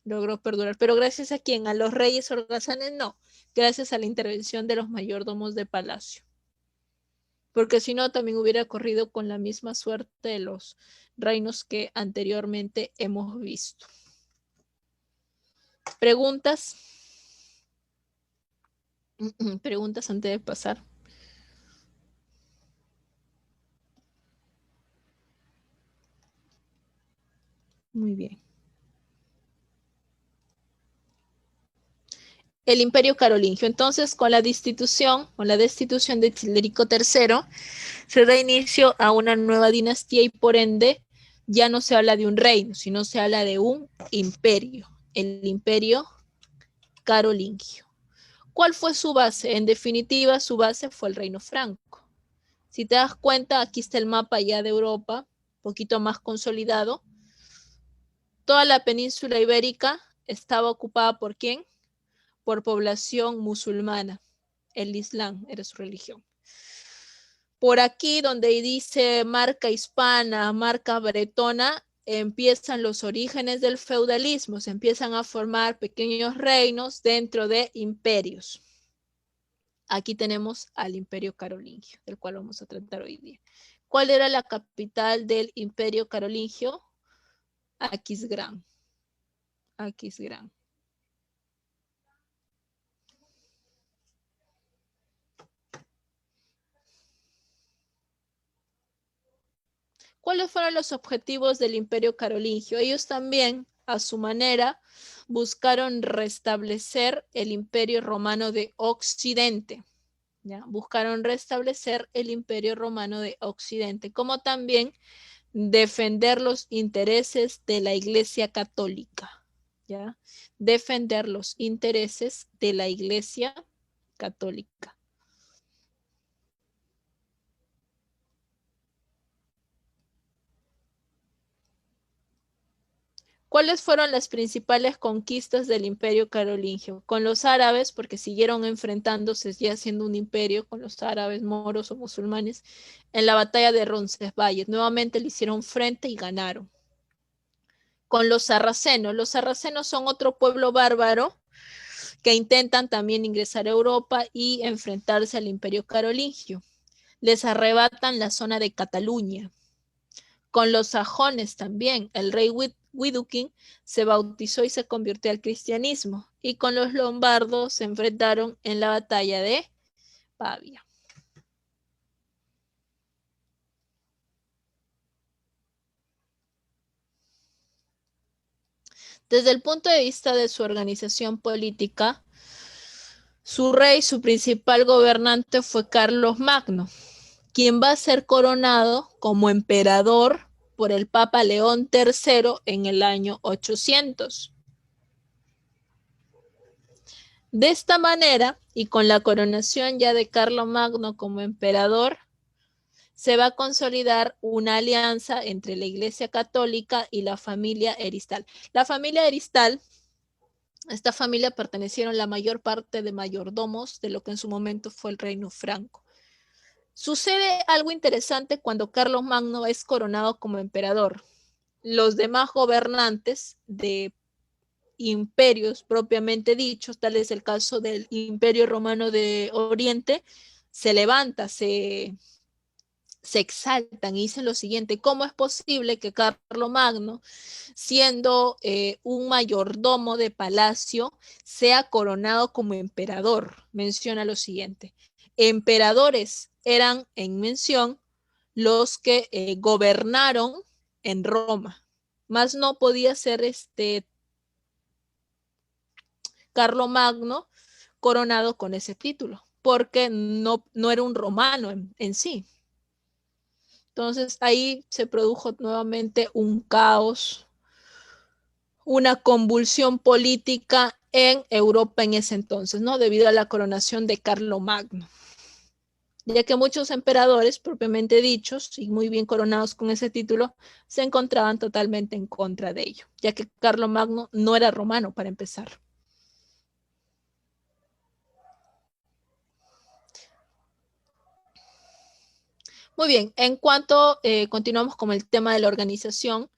Logró perdurar. Pero gracias a quién? ¿A los reyes holgazanes? No. Gracias a la intervención de los mayordomos de palacio. Porque si no, también hubiera corrido con la misma suerte de los reinos que anteriormente hemos visto. ¿Preguntas? ¿Preguntas antes de pasar? Muy bien. El Imperio Carolingio. Entonces, con la destitución de Childérico III, se da inicio a una nueva dinastía y por ende ya no se habla de un reino, sino se habla de un imperio, el Imperio Carolingio. ¿Cuál fue su base? En definitiva, su base fue el Reino Franco. Si te das cuenta, aquí está el mapa ya de Europa, un poquito más consolidado. Toda la península ibérica estaba ocupada ¿por quién? Por población musulmana. El Islam era su religión. Por aquí, donde dice marca hispana, marca bretona, empiezan los orígenes del feudalismo, se empiezan a formar pequeños reinos dentro de imperios. Aquí tenemos al Imperio Carolingio, del cual vamos a tratar hoy día. ¿Cuál era la capital del Imperio Carolingio? Aquisgrán. Aquisgrán. ¿Cuáles fueron los objetivos del Imperio Carolingio? Ellos también, a su manera, buscaron restablecer el Imperio Romano de Occidente. ¿Ya? Buscaron restablecer el Imperio Romano de Occidente, como también defender los intereses de la Iglesia Católica. ¿Ya? Defender los intereses de la Iglesia Católica. ¿Cuáles fueron las principales conquistas del Imperio Carolingio? Con los árabes, porque siguieron enfrentándose ya siendo un imperio con los árabes, moros o musulmanes, en la batalla de Roncesvalles. Nuevamente le hicieron frente y ganaron. Con los sarracenos son otro pueblo bárbaro que intentan también ingresar a Europa y enfrentarse al Imperio Carolingio. Les arrebatan la zona de Cataluña. Con los sajones también, el rey Widukind se bautizó y se convirtió al cristianismo, y con los lombardos se enfrentaron en la batalla de Pavia. Desde el punto de vista de su organización política, su rey, su principal gobernante fue Carlos Magno, quien va a ser coronado como emperador por el Papa León III en el año 800. De esta manera, y con la coronación ya de Carlomagno como emperador, se va a consolidar una alianza entre la Iglesia Católica y la familia Heristal. La familia Heristal, esta familia pertenecieron la mayor parte de mayordomos de lo que en su momento fue el Reino Franco. Sucede algo interesante cuando Carlomagno es coronado como emperador. Los demás gobernantes de imperios propiamente dichos, tal es el caso del Imperio Romano de Oriente, se levanta, se exaltan y dicen lo siguiente: ¿cómo es posible que Carlomagno, siendo un mayordomo de palacio, sea coronado como emperador? Menciona lo siguiente: emperadores eran en mención los que gobernaron en Roma, más no podía ser Carlomagno coronado con ese título, porque no era un romano en sí. Entonces ahí se produjo nuevamente un caos, una convulsión política en Europa en ese entonces, ¿no? Debido a la coronación de Carlomagno, ya que muchos emperadores propiamente dichos y muy bien coronados con ese título se encontraban totalmente en contra de ello, ya que Carlomagno no era romano para empezar. Muy bien, en cuanto continuamos con el tema de la organización,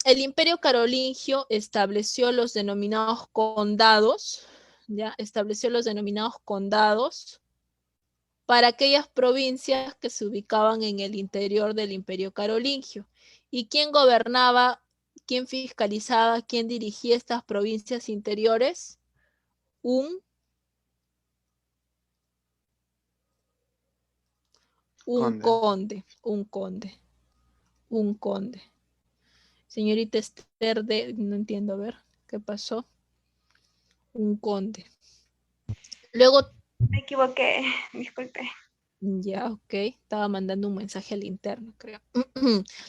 el Imperio Carolingio estableció los denominados condados, ¿ya? Estableció los denominados condados para aquellas provincias que se ubicaban en el interior del Imperio Carolingio. ¿Y quién gobernaba, quién fiscalizaba, quién dirigía estas provincias interiores? Un conde. Señorita Esther, no entiendo, a ver, ¿qué pasó? Un conde. Luego... Me equivoqué, disculpe. Ya, ok. Estaba mandando un mensaje al interno, creo.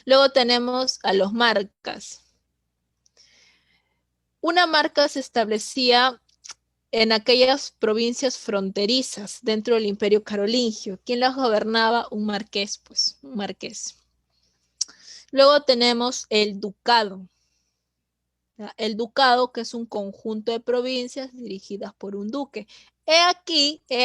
Luego tenemos a los marcas. Una marca se establecía en aquellas provincias fronterizas dentro del Imperio Carolingio. ¿Quién las gobernaba? Un marqués, pues, un marqués. Luego tenemos el ducado. El ducado, que es un conjunto de provincias dirigidas por un duque. He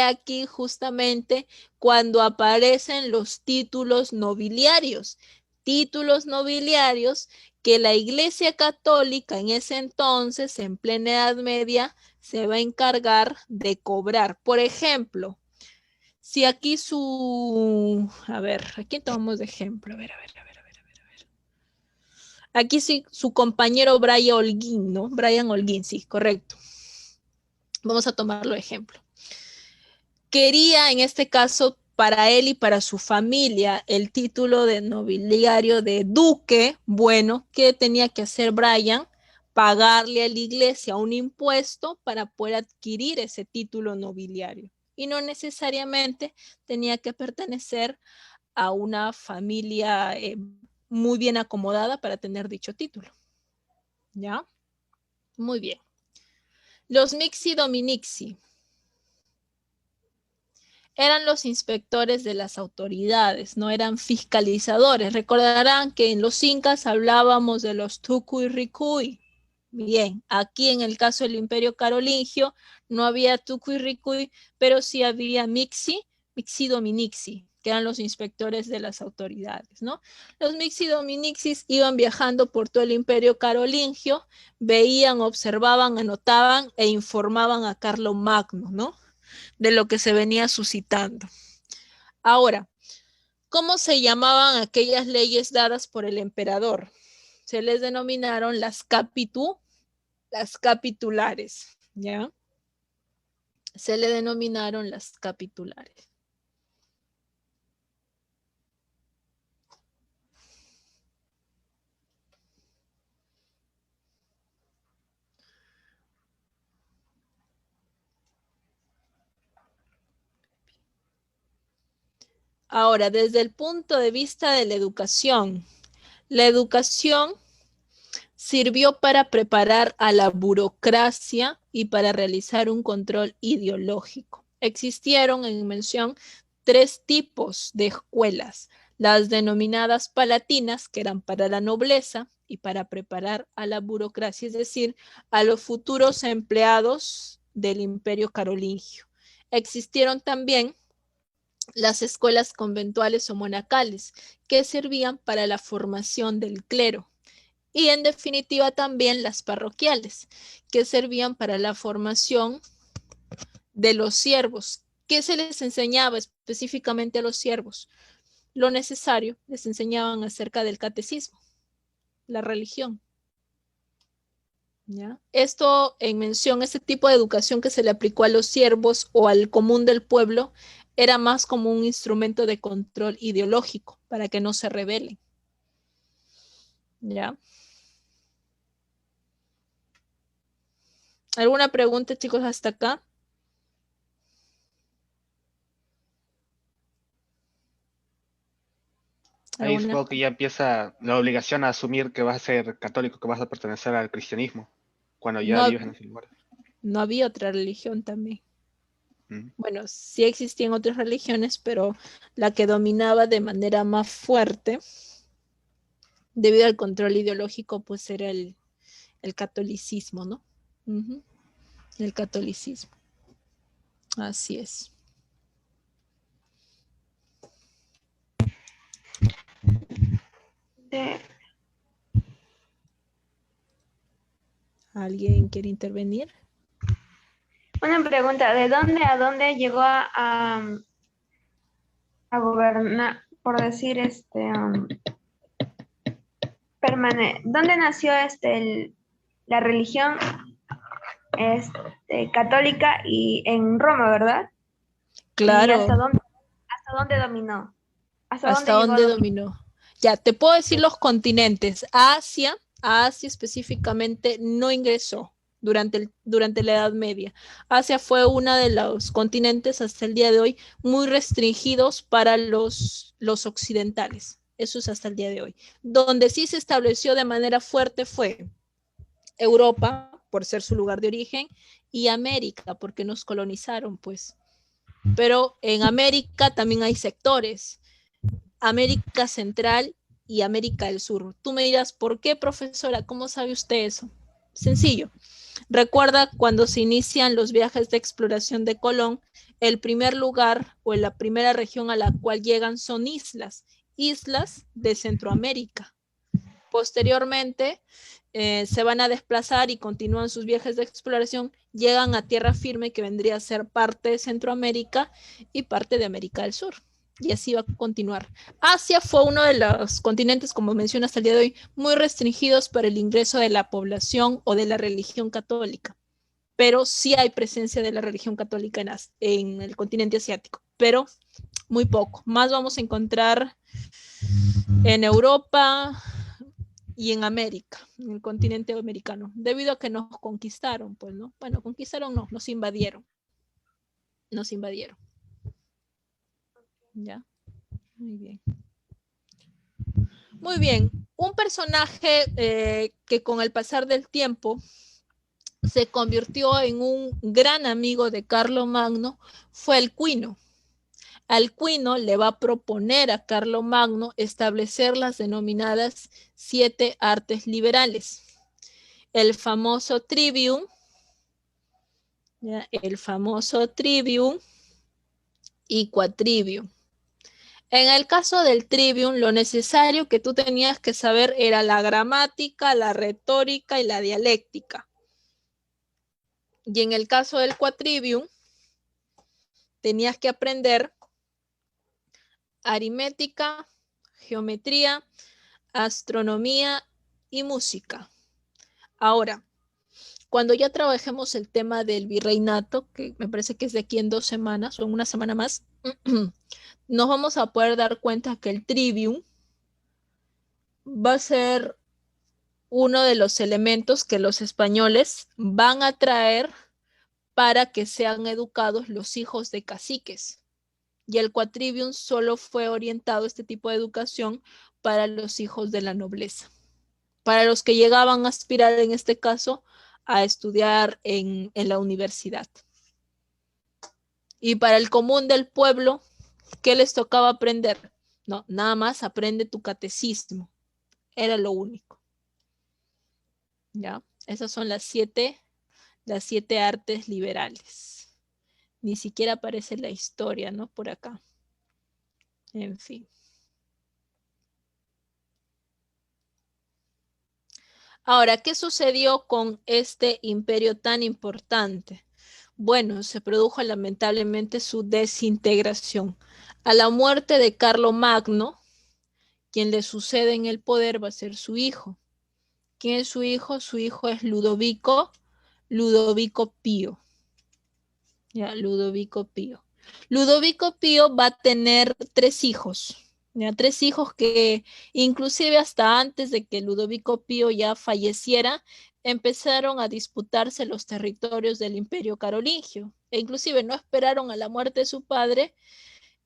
aquí justamente cuando aparecen los títulos nobiliarios. Títulos nobiliarios que la Iglesia Católica en ese entonces, en plena Edad Media, se va a encargar de cobrar. Por ejemplo, si aquí a ver, ¿a quién tomamos de ejemplo? A ver. Aquí sí, su compañero Brian Holguín, ¿no? Brian Holguín, sí, correcto. Vamos a tomarlo de ejemplo. Quería, en este caso, para él y para su familia, el título de nobiliario de duque. Bueno, ¿qué tenía que hacer Brian? Pagarle a la iglesia un impuesto para poder adquirir ese título nobiliario. Y no necesariamente tenía que pertenecer a una familia muy bien acomodada para tener dicho título. ¿Ya? Muy bien. Los mixi dominixi eran los inspectores de las autoridades, no eran fiscalizadores. Recordarán que en los incas hablábamos de los tucuy ricuy. Bien, aquí en el caso del Imperio Carolingio no había tucuy ricuy, pero sí había mixi dominixi, que eran los inspectores de las autoridades, ¿no? Los Mixi Dominixis iban viajando por todo el imperio carolingio, veían, observaban, anotaban e informaban a Carlomagno, ¿no? De lo que se venía suscitando. Ahora, ¿cómo se llamaban aquellas leyes dadas por el emperador? Se les denominaron las capitulares, ¿ya? Se le denominaron las capitulares. Ahora, desde el punto de vista de la educación sirvió para preparar a la burocracia y para realizar un control ideológico. Existieron, en mención, 3 tipos de escuelas: las denominadas palatinas, que eran para la nobleza y para preparar a la burocracia, es decir, a los futuros empleados del imperio carolingio. Existieron también las escuelas conventuales o monacales, que servían para la formación del clero. Y en definitiva también las parroquiales, que servían para la formación de los siervos. ¿Qué se les enseñaba específicamente a los siervos? Lo necesario. Les enseñaban acerca del catecismo, la religión. ¿Ya? Esto en mención, este tipo de educación que se le aplicó a los siervos o al común del pueblo, era más como un instrumento de control ideológico para que no se rebelen. ¿Ya? ¿Alguna pregunta, chicos, hasta acá? Ahí supongo que ya empieza la obligación a asumir que vas a ser católico, que vas a pertenecer al cristianismo, cuando ya vives en ese lugar. No había otra religión también. Bueno, sí existían otras religiones, pero la que dominaba de manera más fuerte, debido al control ideológico, pues era el catolicismo, ¿no? El catolicismo. Así es. ¿Alguien quiere intervenir? Una pregunta, ¿de dónde a dónde llegó a gobernar, por decir, ¿dónde nació la religión católica y en Roma, ¿verdad? Claro. ¿Y hasta dónde dominó? ¿Hasta dónde dominó? Ya, te puedo decir los continentes. Asia específicamente no ingresó durante la Edad Media. Asia fue uno de los continentes hasta el día de hoy muy restringidos para los occidentales. Eso es hasta el día de hoy. Donde sí se estableció de manera fuerte fue Europa, por ser su lugar de origen, y América, porque nos colonizaron, pues. Pero en América también hay sectores. América Central y América del Sur. Tú me dirás, ¿por qué, profesora? ¿Cómo sabe usted eso? Sencillo. Recuerda cuando se inician los viajes de exploración de Colón, el primer lugar o la primera región a la cual llegan son islas de Centroamérica. Posteriormente se van a desplazar y continúan sus viajes de exploración, llegan a tierra firme, que vendría a ser parte de Centroamérica y parte de América del Sur. Y así va a continuar. Asia fue uno de los continentes, como menciona hasta el día de hoy, muy restringidos para el ingreso de la población o de la religión católica. Pero sí hay presencia de la religión católica en el continente asiático, pero muy poco. Más vamos a encontrar en Europa y en América, en el continente americano, debido a que nos conquistaron, pues, ¿no? Bueno, conquistaron no, nos invadieron. Nos invadieron. ¿Ya? Muy bien. Muy bien. Un personaje que con el pasar del tiempo se convirtió en un gran amigo de Carlomagno fue Alcuino. Alcuino le va a proponer a Carlomagno establecer las denominadas 7 artes liberales. El famoso trivium, ¿ya? El famoso trivium y quadrivium. En el caso del trivium, lo necesario que tú tenías que saber era la gramática, la retórica y la dialéctica. Y en el caso del quadrivium, tenías que aprender aritmética, geometría, astronomía y música. Ahora, cuando ya trabajemos el tema del virreinato, que me parece que es de aquí en 2 semanas o en una semana más, nos vamos a poder dar cuenta que el trivium va a ser uno de los elementos que los españoles van a traer para que sean educados los hijos de caciques. Y el quadrivium solo fue orientado, este tipo de educación, para los hijos de la nobleza. Para los que llegaban a aspirar, en este caso, a estudiar en la universidad. Y para el común del pueblo, ¿qué les tocaba aprender? No, nada más aprende tu catecismo. Era lo único. ¿Ya? Esas son las siete artes liberales. Ni siquiera aparece la historia, ¿no? Por acá. En fin. Ahora, ¿qué sucedió con este imperio tan importante? Bueno, se produjo lamentablemente su desintegración. A la muerte de Carlomagno, quien le sucede en el poder va a ser su hijo. ¿Quién es su hijo? Su hijo es Ludovico Pío. Ya, Ludovico Pío. Ludovico Pío va a tener 3 hijos. Ya, 3 hijos que inclusive hasta antes de que Ludovico Pío ya falleciera, empezaron a disputarse los territorios del Imperio Carolingio. E inclusive no esperaron a la muerte de su padre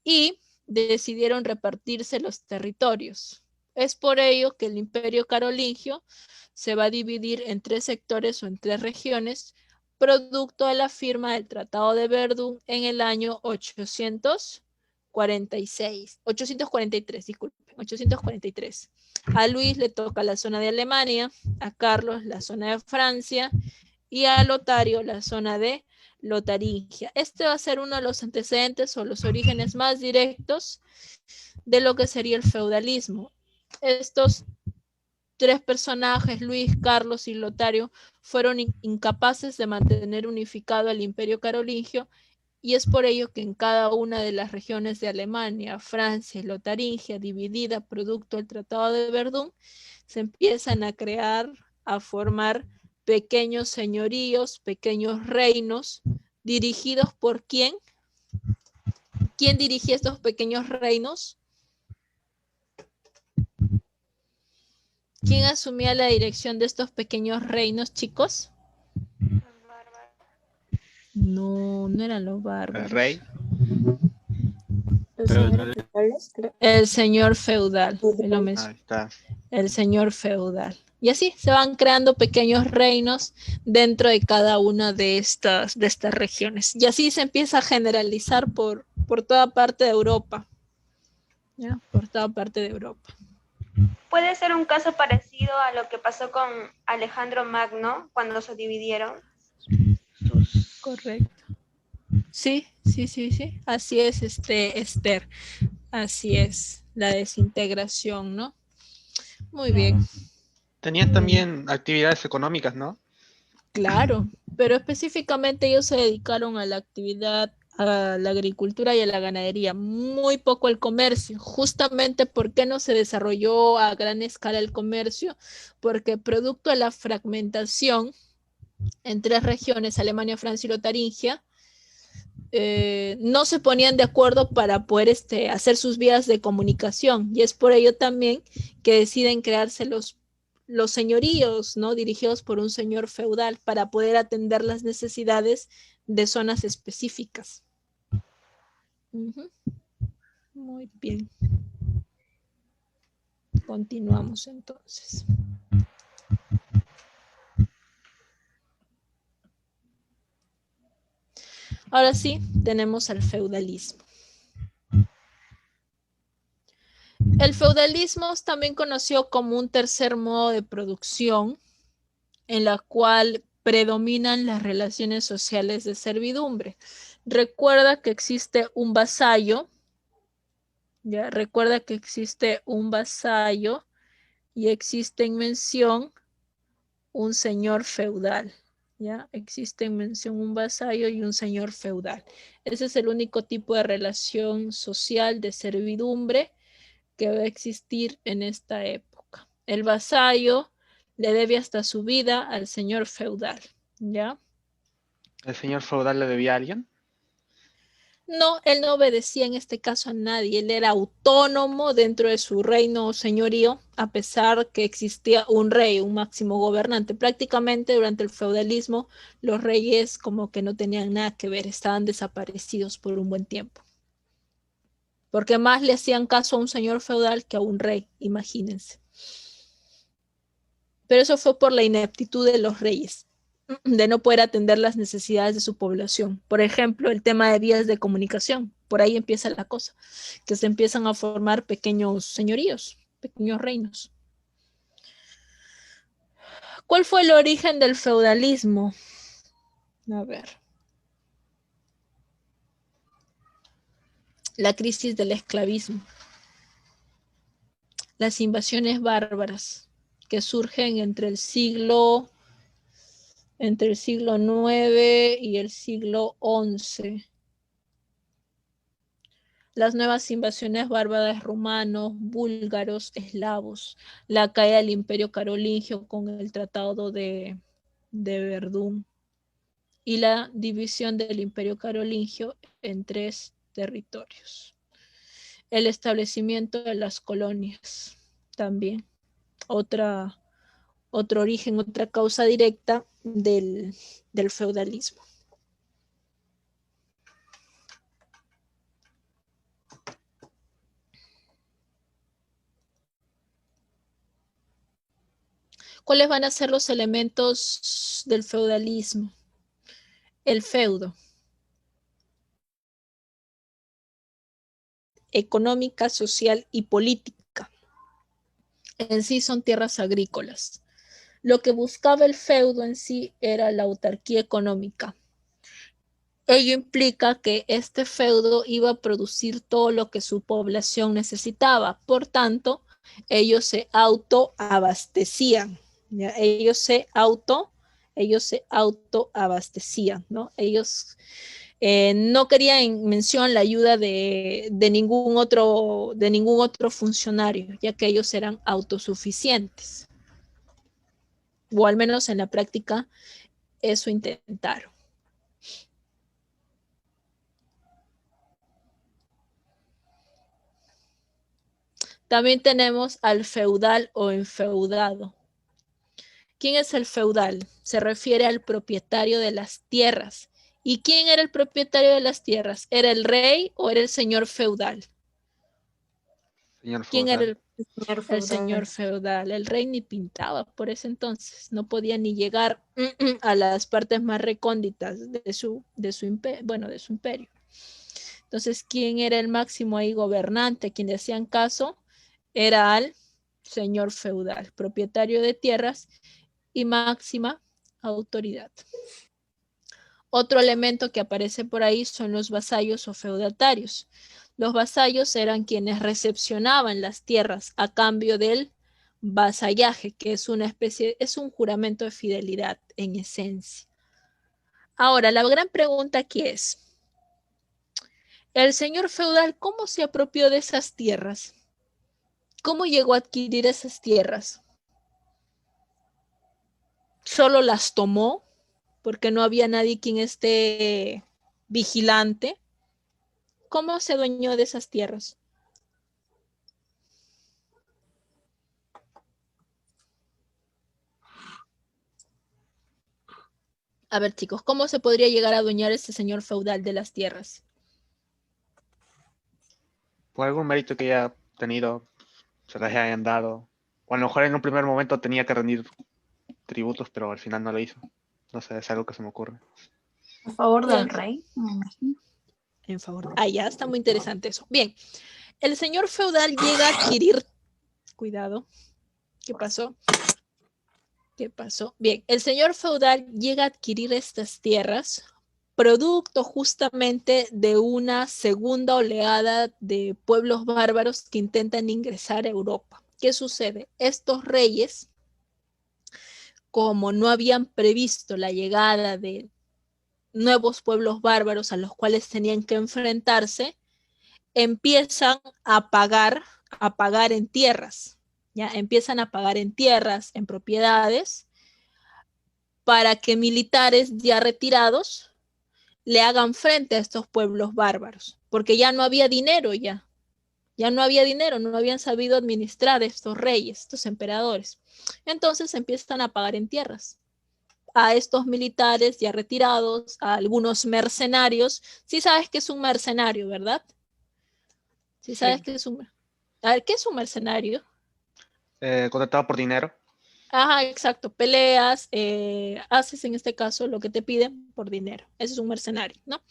y decidieron repartirse los territorios. Es por ello que el Imperio Carolingio se va a dividir en 3 sectores o en 3 regiones, producto de la firma del Tratado de Verdún en el año 843. A Luis le toca la zona de Alemania, a Carlos la zona de Francia y a Lotario la zona de Lotaringia. Este va a ser uno de los antecedentes o los orígenes más directos de lo que sería el feudalismo. Estos 3 personajes, Luis, Carlos y Lotario, fueron incapaces de mantener unificado el Imperio Carolingio, y es por ello que en cada una de las regiones de Alemania, Francia y Lotaringia, dividida producto del Tratado de Verdún, se empiezan a crear, a formar pequeños señoríos, pequeños reinos, dirigidos por ¿quién? ¿Quién dirigía estos pequeños reinos? ¿Quién asumía la dirección de estos pequeños reinos, chicos? No, no eran los bárbaros. El rey. El señor feudal. Ahí está. El señor feudal. Y así se van creando pequeños reinos dentro de cada una de estas regiones. Y así se empieza a generalizar por toda parte de Europa. ¿Ya? Por toda parte de Europa. ¿Puede ser un caso parecido a lo que pasó con Alejandro Magno cuando se dividieron? Correcto. Sí. Así es, Esther. Así es, la desintegración, ¿no? Muy bien. Tenían también actividades económicas, ¿no? Claro, pero específicamente ellos se dedicaron a la actividad, a la agricultura y a la ganadería, muy poco al comercio. Justamente, ¿por qué no se desarrolló a gran escala el comercio? Porque producto de la fragmentación en 3 regiones, Alemania, Francia y Lotaringia, no se ponían de acuerdo para poder hacer sus vías de comunicación, y es por ello también que deciden crearse los señoríos, ¿no? Dirigidos por un señor feudal para poder atender las necesidades de zonas específicas. Muy bien. Continuamos entonces. Ahora sí, tenemos al feudalismo. El feudalismo es también conocido como un tercer modo de producción, en la cual predominan las relaciones sociales de servidumbre. Recuerda que existe un vasallo, Ya, recuerda que existe un vasallo y existe en mención un señor feudal. ¿Ya? Existe en mención un vasallo y un señor feudal. Ese es el único tipo de relación social de servidumbre que va a existir en esta época. El vasallo le debe hasta su vida al señor feudal. ¿Ya? ¿El señor feudal le debía a alguien? No, él no obedecía en este caso a nadie, él era autónomo dentro de su reino o señorío, a pesar que existía un rey, un máximo gobernante. Prácticamente durante el feudalismo los reyes como que no tenían nada que ver, estaban desaparecidos por un buen tiempo. Porque más le hacían caso a un señor feudal que a un rey, imagínense. Pero eso fue por la ineptitud de los reyes, de no poder atender las necesidades de su población. Por ejemplo, el tema de vías de comunicación. Por ahí empieza la cosa, que se empiezan a formar pequeños señoríos, pequeños reinos. ¿Cuál fue el origen del feudalismo? A ver. La crisis del esclavismo. Las invasiones bárbaras que surgen entre el siglo IX y el siglo XI. Las nuevas invasiones bárbaras rumanos, búlgaros, eslavos, la caída del Imperio Carolingio con el Tratado de Verdún y la división del Imperio Carolingio en 3 territorios. El establecimiento de las colonias también, otro origen, otra causa directa del feudalismo. ¿Cuáles van a ser los elementos del feudalismo? El feudo. Económica, social y política. En sí son tierras agrícolas. Lo que buscaba el feudo en sí era la autarquía económica. Ello implica que este feudo iba a producir todo lo que su población necesitaba. Por tanto, ellos se autoabastecían. ¿Ya? Ellos se autoabastecían, ¿no? Ellos no querían en mención la ayuda de ningún otro funcionario, ya que ellos eran autosuficientes. O al menos en la práctica eso intentaron. También tenemos al feudal o enfeudado. ¿Quién es el feudal? Se refiere al propietario de las tierras. ¿Y quién era el propietario de las tierras? ¿Era el rey o era el señor feudal? Señor ¿Quién era feudal. el señor feudal? El rey ni pintaba por ese entonces. No podía ni llegar a las partes más recónditas de su imperio. Entonces, ¿quién era el máximo ahí gobernante? Quien le hacían caso era al señor feudal, propietario de tierras y máxima autoridad. Otro elemento que aparece por ahí son los vasallos o feudatarios. Los vasallos eran quienes recepcionaban las tierras a cambio del vasallaje, que es un juramento de fidelidad en esencia. Ahora, la gran pregunta aquí es, ¿el señor feudal cómo se apropió de esas tierras? ¿Cómo llegó a adquirir esas tierras? ¿Solo las tomó porque no había nadie quien esté vigilante? ¿Cómo se adueñó de esas tierras? A ver, chicos, ¿cómo se podría llegar a adueñar este señor feudal de las tierras? Por algún mérito que haya tenido, se les hayan dado. O a lo mejor en un primer momento tenía que rendir tributos, pero al final no lo hizo. No sé, es algo que se me ocurre. A favor del rey, me imagino. En favor. Ah, ya está muy interesante eso. Bien, el señor feudal llega a adquirir. Cuidado. ¿Qué pasó? ¿Qué pasó? Bien, el señor feudal llega a adquirir estas tierras producto justamente de una segunda oleada de pueblos bárbaros que intentan ingresar a Europa. ¿Qué sucede? Estos reyes, como no habían previsto la llegada de nuevos pueblos bárbaros a los cuales tenían que enfrentarse, empiezan a pagar en tierras, ¿ya? Empiezan a pagar en tierras, en propiedades, para que militares ya retirados le hagan frente a estos pueblos bárbaros, porque ya no había dinero, ya no había dinero, no habían sabido administrar estos reyes, estos emperadores. Entonces empiezan a pagar en tierras a estos militares ya retirados, a algunos mercenarios. Sí sabes que es un mercenario, ¿verdad? Sí sabes que es un... A ver, ¿qué es un mercenario? Contratado por dinero. Ajá, exacto. Peleas, haces en este caso lo que te piden por dinero. Ese es un mercenario, ¿no?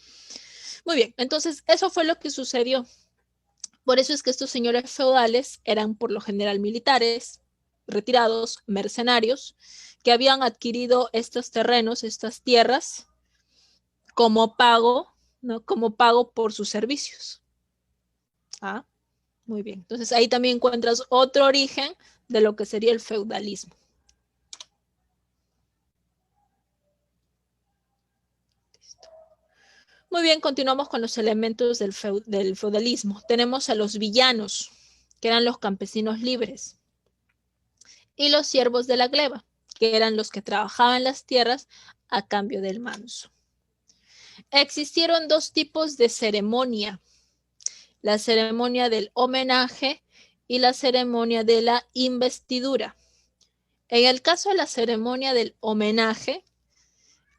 Muy bien, entonces eso fue lo que sucedió. Por eso es que estos señores feudales eran por lo general militares, retirados, mercenarios, que habían adquirido estos terrenos, estas tierras, como pago, ¿no? Como pago por sus servicios. Ah, muy bien. Entonces ahí también encuentras otro origen de lo que sería el feudalismo. Listo. Muy bien, continuamos con los elementos del feudalismo. Tenemos a los villanos, que eran los campesinos libres, y los siervos de la gleba, que eran los que trabajaban las tierras a cambio del manso. Existieron dos tipos de ceremonia: la ceremonia del homenaje y la ceremonia de la investidura. En el caso de la ceremonia del homenaje,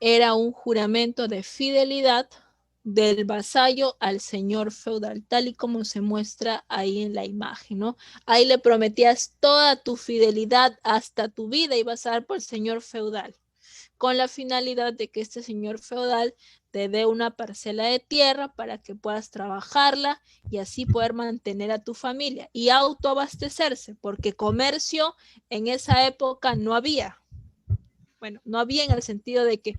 era un juramento de fidelidad del vasallo al señor feudal, tal y como se muestra ahí en la imagen, ¿no? Ahí le prometías toda tu fidelidad hasta tu vida y vas a dar por el señor feudal, con la finalidad de que este señor feudal te dé una parcela de tierra para que puedas trabajarla y así poder mantener a tu familia y autoabastecerse, porque comercio en esa época no había. Bueno, no había en el sentido de que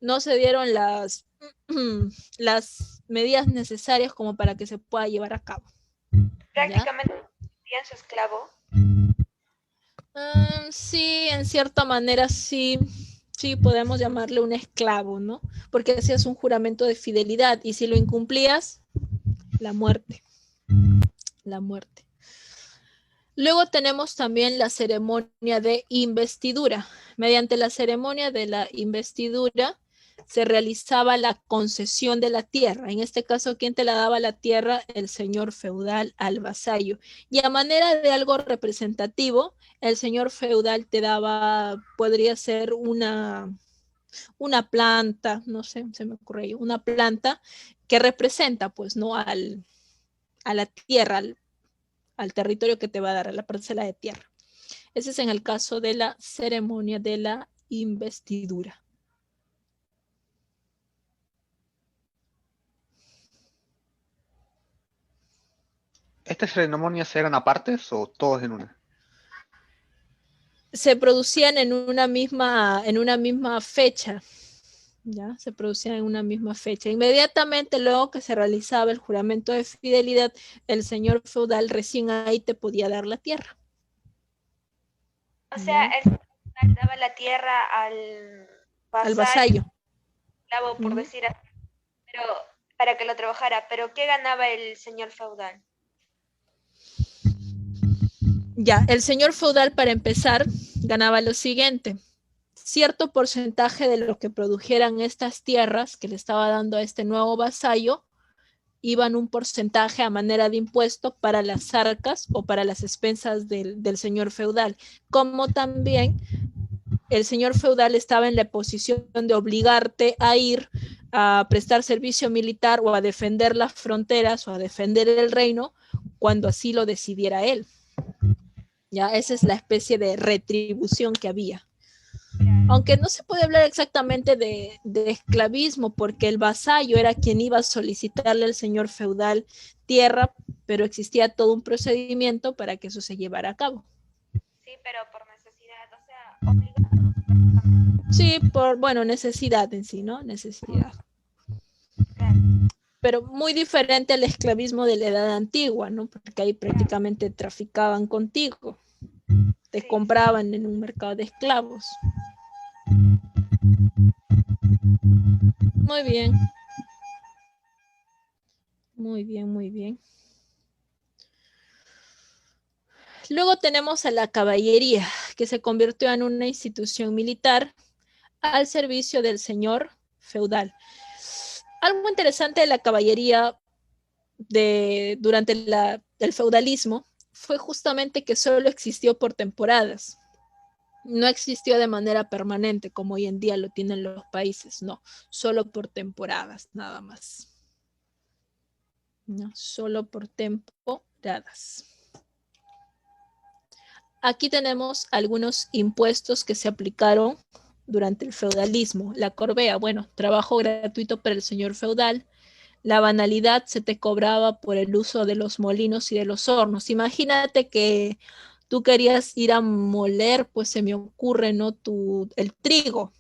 no se dieron las medidas necesarias como para que se pueda llevar a cabo. Prácticamente serían su esclavo. Sí, en cierta manera sí podemos llamarle un esclavo, ¿no? Porque hacías un juramento de fidelidad y si lo incumplías, la muerte. La muerte. Luego tenemos también la ceremonia de investidura. Mediante la ceremonia de la investidura se realizaba la concesión de la tierra. En este caso, ¿quién te la daba la tierra? El señor feudal al vasallo. Y a manera de algo representativo, el señor feudal te daba, podría ser una planta, no sé, se me ocurre ahí, una planta que representa, pues, ¿no? A la tierra, al territorio que te va a dar, a la parcela de tierra. Ese es en el caso de la ceremonia de la investidura. ¿Estas ceremonias eran apartes o todos en una? Se producían en una misma fecha. ¿Ya? Se producían en una misma fecha. Inmediatamente luego que se realizaba el juramento de fidelidad, el señor feudal recién ahí te podía dar la tierra. O sea, el señor feudal daba la tierra al vasallo. Esclavo, por decir así, pero para que lo trabajara. Pero ¿qué ganaba el señor feudal? Ya, el señor feudal, para empezar, ganaba lo siguiente: cierto porcentaje de lo que produjeran estas tierras que le estaba dando a este nuevo vasallo, iban un porcentaje a manera de impuesto para las arcas o para las expensas del señor feudal, como también el señor feudal estaba en la posición de obligarte a ir a prestar servicio militar o a defender las fronteras o a defender el reino cuando así lo decidiera él. Ya, esa es la especie de retribución que había. Aunque no se puede hablar exactamente de esclavismo, porque el vasallo era quien iba a solicitarle al señor feudal tierra, pero existía todo un procedimiento para que eso se llevara a cabo. Sí, pero por necesidad, o sea, obligado. Sí, por, bueno, necesidad en sí, ¿no? Necesidad. pero muy diferente al esclavismo de la edad antigua, ¿no? Porque ahí prácticamente traficaban contigo, te Sí, compraban en un mercado de esclavos. Muy bien. Muy bien, muy bien. Luego tenemos a la caballería, que se convirtió en una institución militar al servicio del señor feudal. Algo interesante de la caballería durante el feudalismo fue justamente que solo existió por temporadas. No existió de manera permanente como hoy en día lo tienen los países, no, solo por temporadas, nada más. No, solo por temporadas. Aquí tenemos algunos impuestos que se aplicaron durante el feudalismo. La corvea, bueno, trabajo gratuito para el señor feudal. La banalidad se te cobraba por el uso de los molinos y de los hornos. Imagínate que tú querías ir a moler, pues se me ocurre, ¿no? El trigo.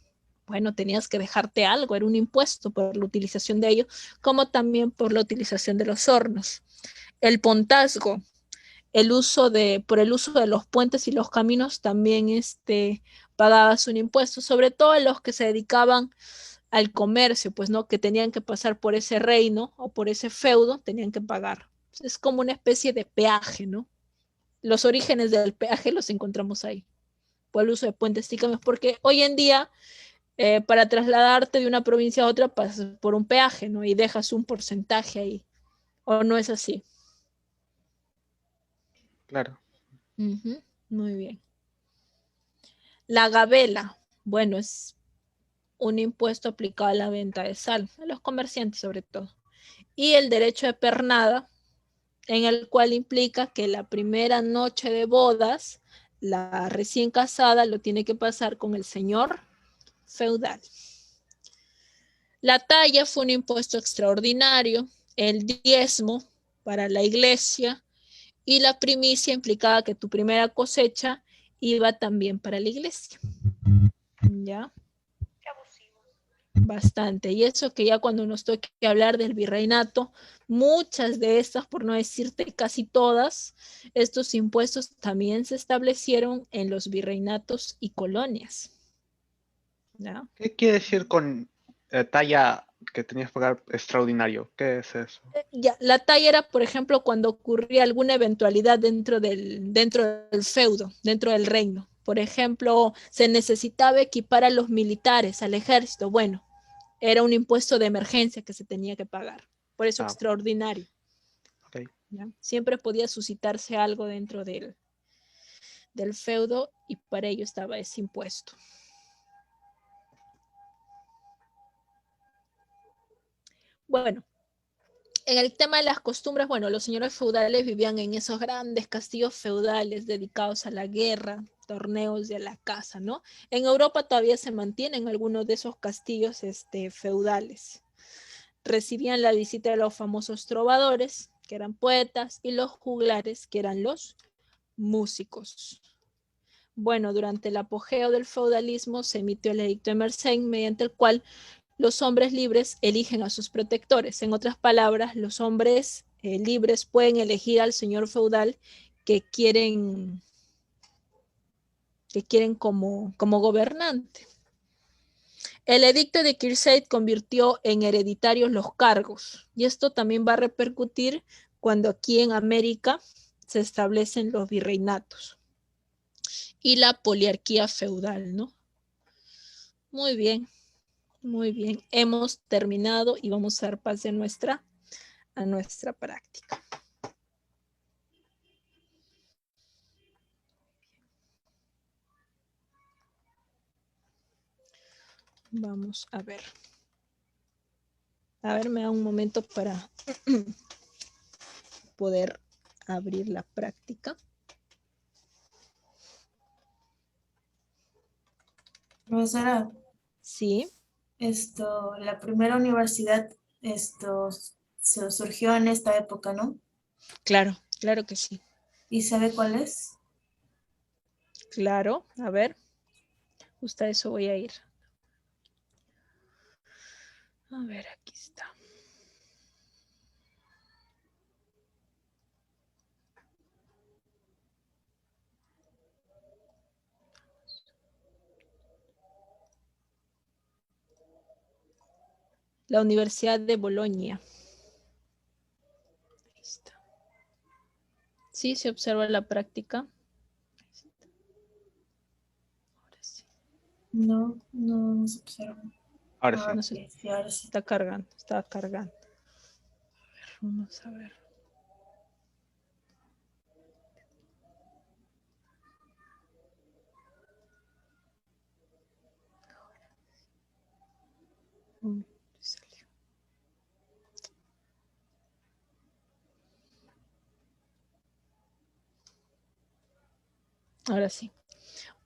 Bueno, tenías que dejarte algo, era un impuesto por la utilización de ello, como también por la utilización de los hornos. El pontazgo, por el uso de los puentes y los caminos también pagabas un impuesto, sobre todo a los que se dedicaban al comercio, pues no, que tenían que pasar por ese reino o por ese feudo, tenían que pagar. Es como una especie de peaje, ¿no? Los orígenes del peaje los encontramos ahí, por el uso de puentes y caminos, porque hoy en día para trasladarte de una provincia a otra pasas por un peaje, ¿no? Y dejas un porcentaje ahí, ¿o no es así? Claro. Muy bien. La gabela, bueno, es un impuesto aplicado a la venta de sal, a los comerciantes sobre todo. Y el derecho de pernada, en el cual implica que la primera noche de bodas, la recién casada lo tiene que pasar con el señor feudal. La talla fue un impuesto extraordinario, el diezmo para la iglesia y la primicia implicaba que tu primera cosecha iba también para la iglesia. ¿Ya? qué abusivo. Bastante. Y eso que ya cuando nos toque hablar del virreinato, muchas de estas, por no decirte casi todas, estos impuestos también se establecieron en los virreinatos y colonias. ¿Ya? ¿Qué quiere decir con talla que tenías que pagar extraordinario? ¿Qué es eso? Ya, la talla era, por ejemplo, cuando ocurría alguna eventualidad dentro del feudo, dentro del reino. Por ejemplo, se necesitaba equipar a los militares, al ejército. Bueno, era un impuesto de emergencia que se tenía que pagar. Por eso extraordinario. Ok. ¿Ya? Siempre podía suscitarse algo dentro del feudo y para ello estaba ese impuesto. Bueno, en el tema de las costumbres, bueno, los señores feudales vivían en esos grandes castillos feudales dedicados a la guerra, torneos y a la caza, ¿no? En Europa todavía se mantienen algunos de esos castillos feudales. Recibían la visita de los famosos trovadores, que eran poetas, y los juglares, que eran los músicos. Bueno, durante el apogeo del feudalismo se emitió el edicto de Mersenne, mediante el cual los hombres libres eligen a sus protectores. En otras palabras, los hombres libres pueden elegir al señor feudal que quieren como gobernante. El edicto de Crusade convirtió en hereditarios los cargos, y esto también va a repercutir cuando aquí en América se establecen los virreinatos y la poliarquía feudal, ¿no? Muy bien, muy bien. Hemos terminado y vamos a dar pase a nuestra práctica. Vamos a ver. A ver, me da un momento para poder abrir la práctica. Profesora, Sí, la primera universidad, se surgió en esta época, ¿no? claro, claro que sí. ¿Y sabe cuál es? Claro, a ver, justo a eso voy a ir. A ver, aquí está. La Universidad de Bolonia. Ahí está. Sí, se observa la práctica. Ahora sí. No, no se observa. Ahora sí. Ah, No sé. sí, ahora sí. Está cargando, está cargando. A ver, vamos a ver. Salió. Ahora sí.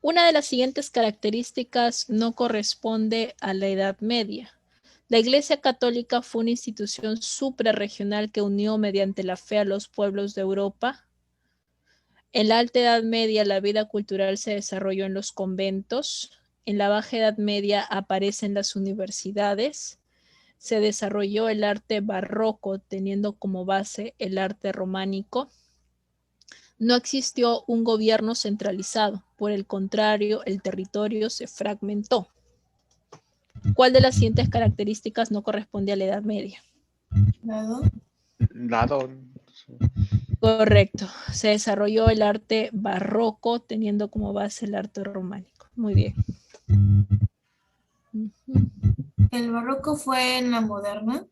Una de las siguientes características no corresponde a la Edad Media. La Iglesia Católica fue una institución suprarregional que unió mediante la fe a los pueblos de Europa. En la Alta Edad Media la vida cultural se desarrolló en los conventos. En la Baja Edad Media aparecen las universidades. Se desarrolló el arte barroco teniendo como base el arte románico. No existió un gobierno centralizado, por el contrario, el territorio se fragmentó. ¿Cuál de las siguientes características no corresponde a la Edad Media? Dado. Dado. Correcto, se desarrolló el arte barroco teniendo como base el arte románico. Muy bien. El barroco fue en la moderna.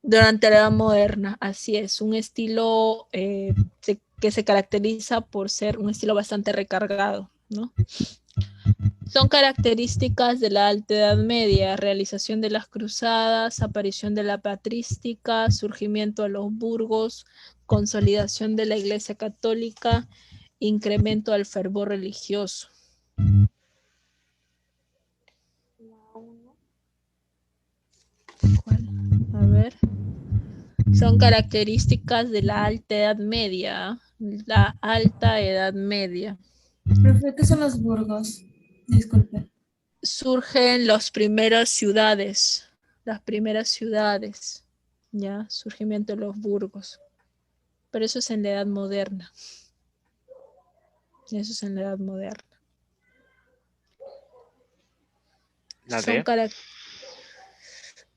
Durante la Edad Moderna, así es, un estilo que se caracteriza por ser un estilo bastante recargado, ¿no? Son características de la Alta Edad Media: realización de las cruzadas, aparición de la patrística, surgimiento de los burgos, consolidación de la Iglesia Católica, incremento del fervor religioso. ¿Cuál? A ver. Son características de la Alta Edad Media. La Alta Edad Media. Profe, ¿qué son los burgos? Disculpe. Surgen las primeras ciudades. Ya, surgimiento de los burgos. Pero eso es en la Edad Moderna. Eso es en la Edad Moderna. La Son D.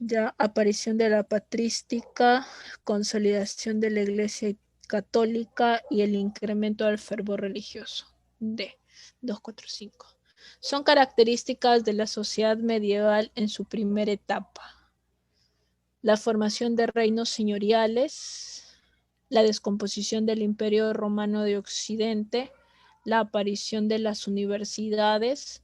ya aparición de la patrística, consolidación de la Iglesia Católica y el incremento del fervor religioso. D. 245. Son características de la sociedad medieval en su primera etapa: la formación de reinos señoriales, la descomposición del Imperio Romano de Occidente, la aparición de las universidades,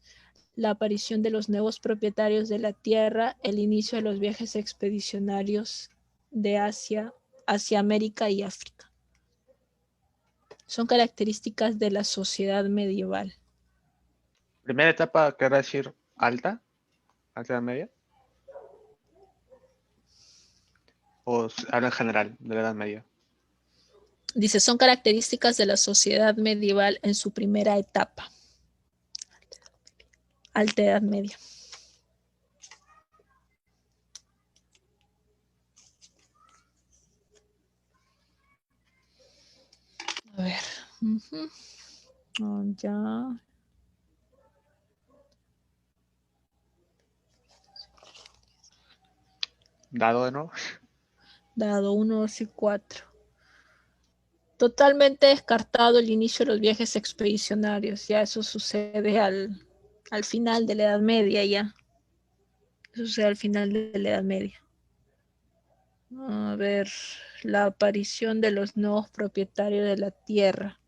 la aparición de los nuevos propietarios de la tierra, el inicio de los viajes expedicionarios de Asia hacia América y África. Son características de la sociedad medieval. Primera etapa, ¿querrá decir alta? ¿Alta edad media? ¿O habla en general de la edad media? Dice, son características de la sociedad medieval en su primera etapa. Alta Edad Media. A ver. Ya. Dado de nuevo. Dado 1, 2 y 4. Totalmente descartado el inicio de los viajes expedicionarios. Ya eso sucede al final de la Edad Media ya. Eso sucede al final de la Edad Media. A ver, la aparición de los nuevos propietarios de la tierra.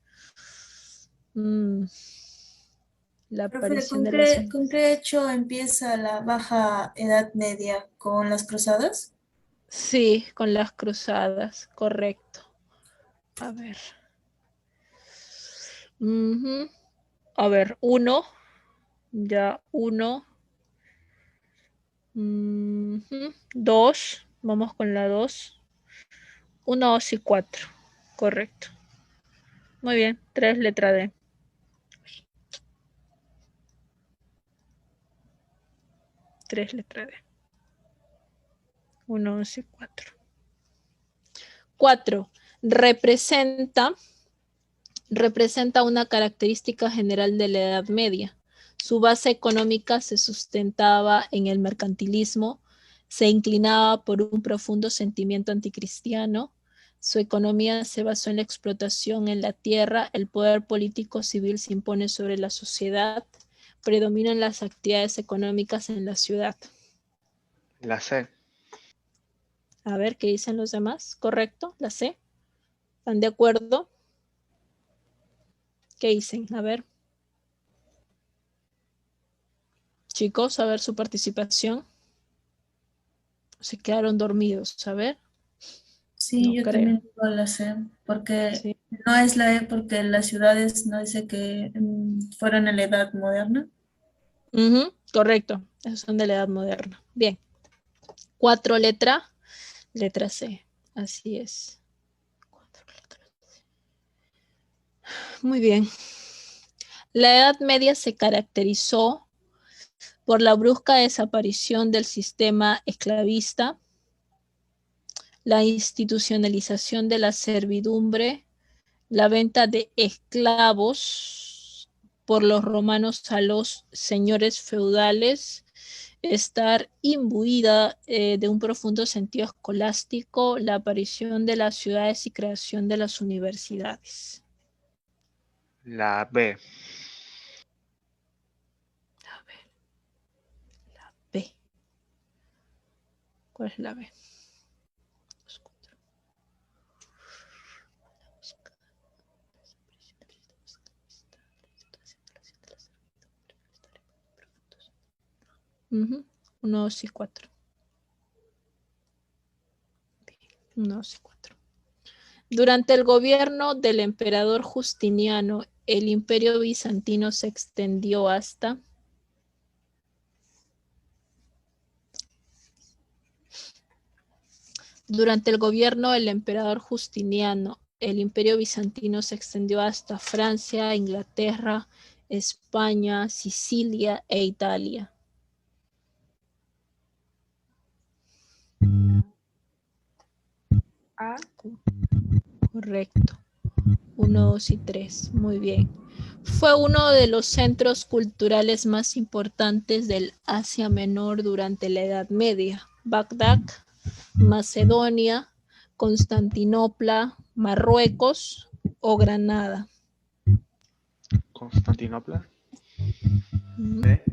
La Profe, aparición de las... ¿con qué hecho empieza la Baja Edad Media? ¿Con las cruzadas? Sí, con las cruzadas, correcto. A ver. A ver, 1. Ya, 1. 2. Vamos con la 2. 1, 2 y 4. Correcto. Muy bien. 3, letra D. 3, letra D. 1, 2 y 4. 4. Representa una característica general de la Edad Media. Su base económica se sustentaba en el mercantilismo. Se inclinaba por un profundo sentimiento anticristiano. Su economía se basó en la explotación en la tierra. El poder político civil se impone sobre la sociedad. Predominan las actividades económicas en la ciudad. La C. A ver qué dicen los demás. ¿Correcto? La C. ¿Están de acuerdo? ¿Qué dicen? A ver. Chicos, a ver su participación. Se quedaron dormidos. A ver. Sí, No yo creo. también digo la C, porque Sí. no es la E porque las ciudades no dice que fueron en la edad moderna. Correcto. Esos son de la edad moderna. Bien. 4 letra. Letra C. Así es. 4 letras. Muy bien. La Edad Media se caracterizó por la brusca desaparición del sistema esclavista, la institucionalización de la servidumbre, la venta de esclavos por los romanos a los señores feudales, estar imbuida de un profundo sentido escolástico, la aparición de las ciudades y creación de las universidades. La B. A ver, la B. ¿Cuál es la B? Uh-huh. 1, 2 y 4. 1, 2 y 4. Durante el gobierno del emperador Justiniano, el imperio bizantino se extendió hasta... Durante el gobierno del emperador Justiniano, el imperio bizantino se extendió hasta Francia, Inglaterra, España, Sicilia e Italia. A. Correcto. 1, 2 y 3. Muy bien. Fue uno de los centros culturales más importantes del Asia Menor durante la Edad Media. Bagdad, Macedonia, Constantinopla, Marruecos o Granada. Constantinopla. C.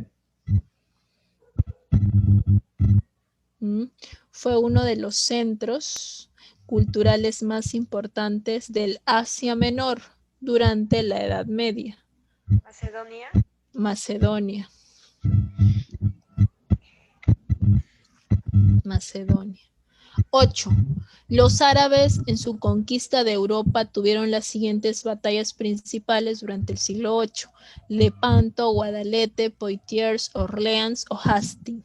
Fue uno de los centros culturales más importantes del Asia Menor durante la Edad Media. Macedonia. Macedonia. Macedonia. 8. Los árabes en su conquista de Europa tuvieron las siguientes batallas principales durante el siglo VIII: Lepanto, Guadalete, Poitiers, Orleans o Hastings.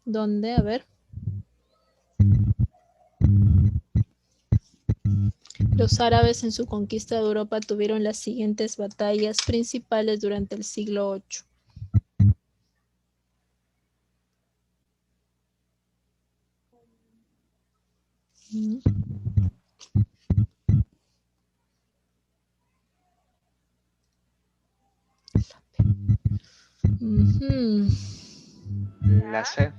¿Dónde? A ver. Los árabes en su conquista de Europa tuvieron las siguientes batallas principales durante el siglo VIII. La C.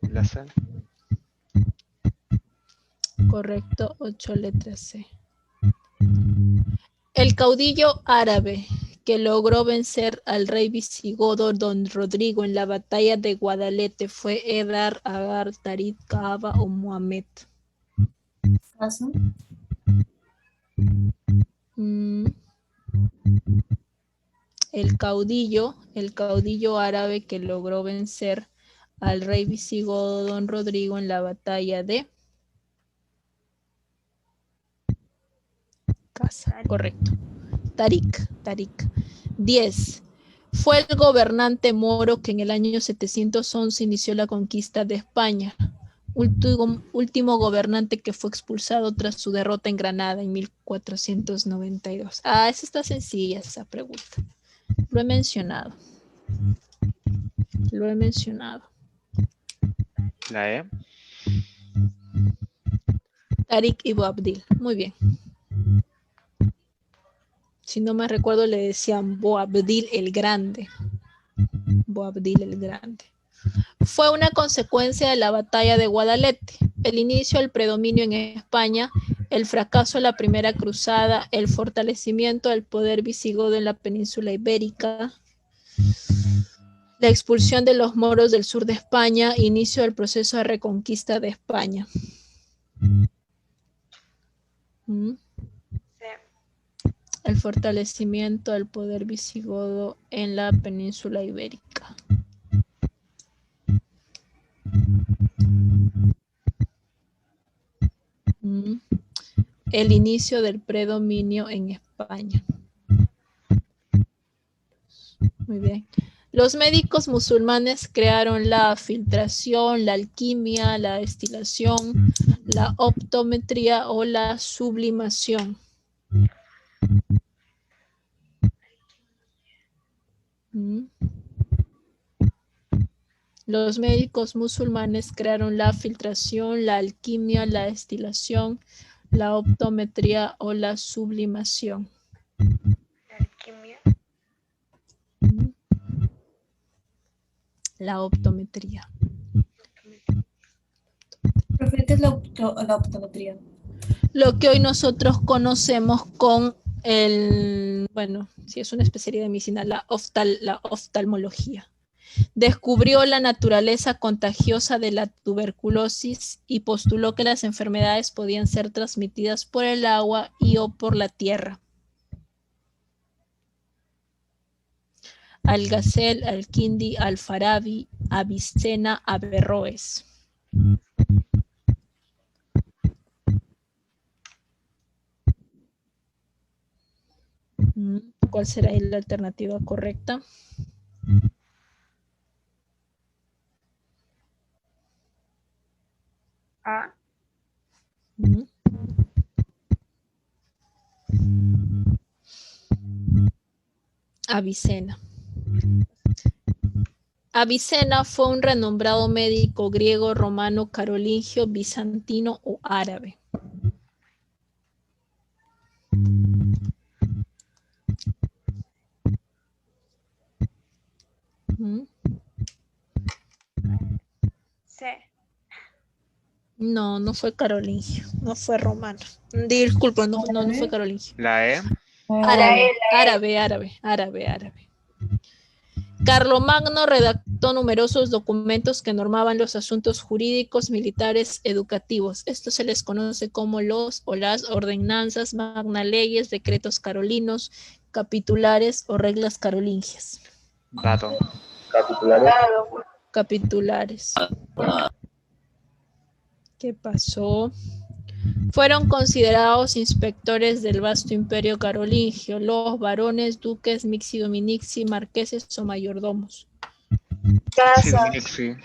La C. Correcto, 8 letras C. El caudillo árabe que logró vencer al rey visigodo Don Rodrigo en la batalla de Guadalete fue Edar, Agar, Tarik, Kaaba o Muhammad. ¿Caso? El caudillo árabe que logró vencer al rey visigodo Don Rodrigo en la batalla de Casa. Correcto. Tarik. 10. Fue el gobernante moro que en el año 711 inició la conquista de España. Último gobernante que fue expulsado tras su derrota en Granada en 1492. Esa está sencilla, esa pregunta. Lo he mencionado. La E. Tarik Ibn Abdil. Muy bien. Si no me recuerdo, le decían Boabdil el Grande. Boabdil el Grande. Fue una consecuencia de la batalla de Guadalete, el inicio del predominio en España, el fracaso de la primera cruzada, el fortalecimiento del poder visigodo en la península ibérica, la expulsión de los moros del sur de España, inicio del proceso de reconquista de España. El fortalecimiento del poder visigodo en la península ibérica. El inicio del predominio en España. Muy bien. Los médicos musulmanes crearon la filtración, la alquimia, la destilación, la optometría o la sublimación. Los médicos musulmanes crearon la filtración, la alquimia, la destilación, la optometría o la sublimación. Alquimia. La optometría. Profe, ¿qué es la optometría? Lo que hoy nosotros conocemos con el, bueno, si es una especialidad de medicina, la oftalmología. Descubrió la naturaleza contagiosa de la tuberculosis y postuló que las enfermedades podían ser transmitidas por el agua y o por la tierra. Al-Ghazali, Al-Kindi, Al-Farabi, Avicena, Averroes. ¿Cuál será la alternativa correcta? A. Avicena. Avicena fue un renombrado médico griego, romano, carolingio, bizantino o árabe. C. No, no fue carolingio, no fue romano. Disculpa, no fue carolingio. La E. Árabe. Carlomagno redactó numerosos documentos que normaban los asuntos jurídicos, militares, educativos. Esto se les conoce como los o las ordenanzas, magna leyes, decretos carolinos, capitulares o reglas carolingias. Dato. Capitulares. ¿Qué pasó? Fueron considerados inspectores del vasto imperio carolingio, los varones, duques, mixi dominixi, marqueses o mayordomos. Sí.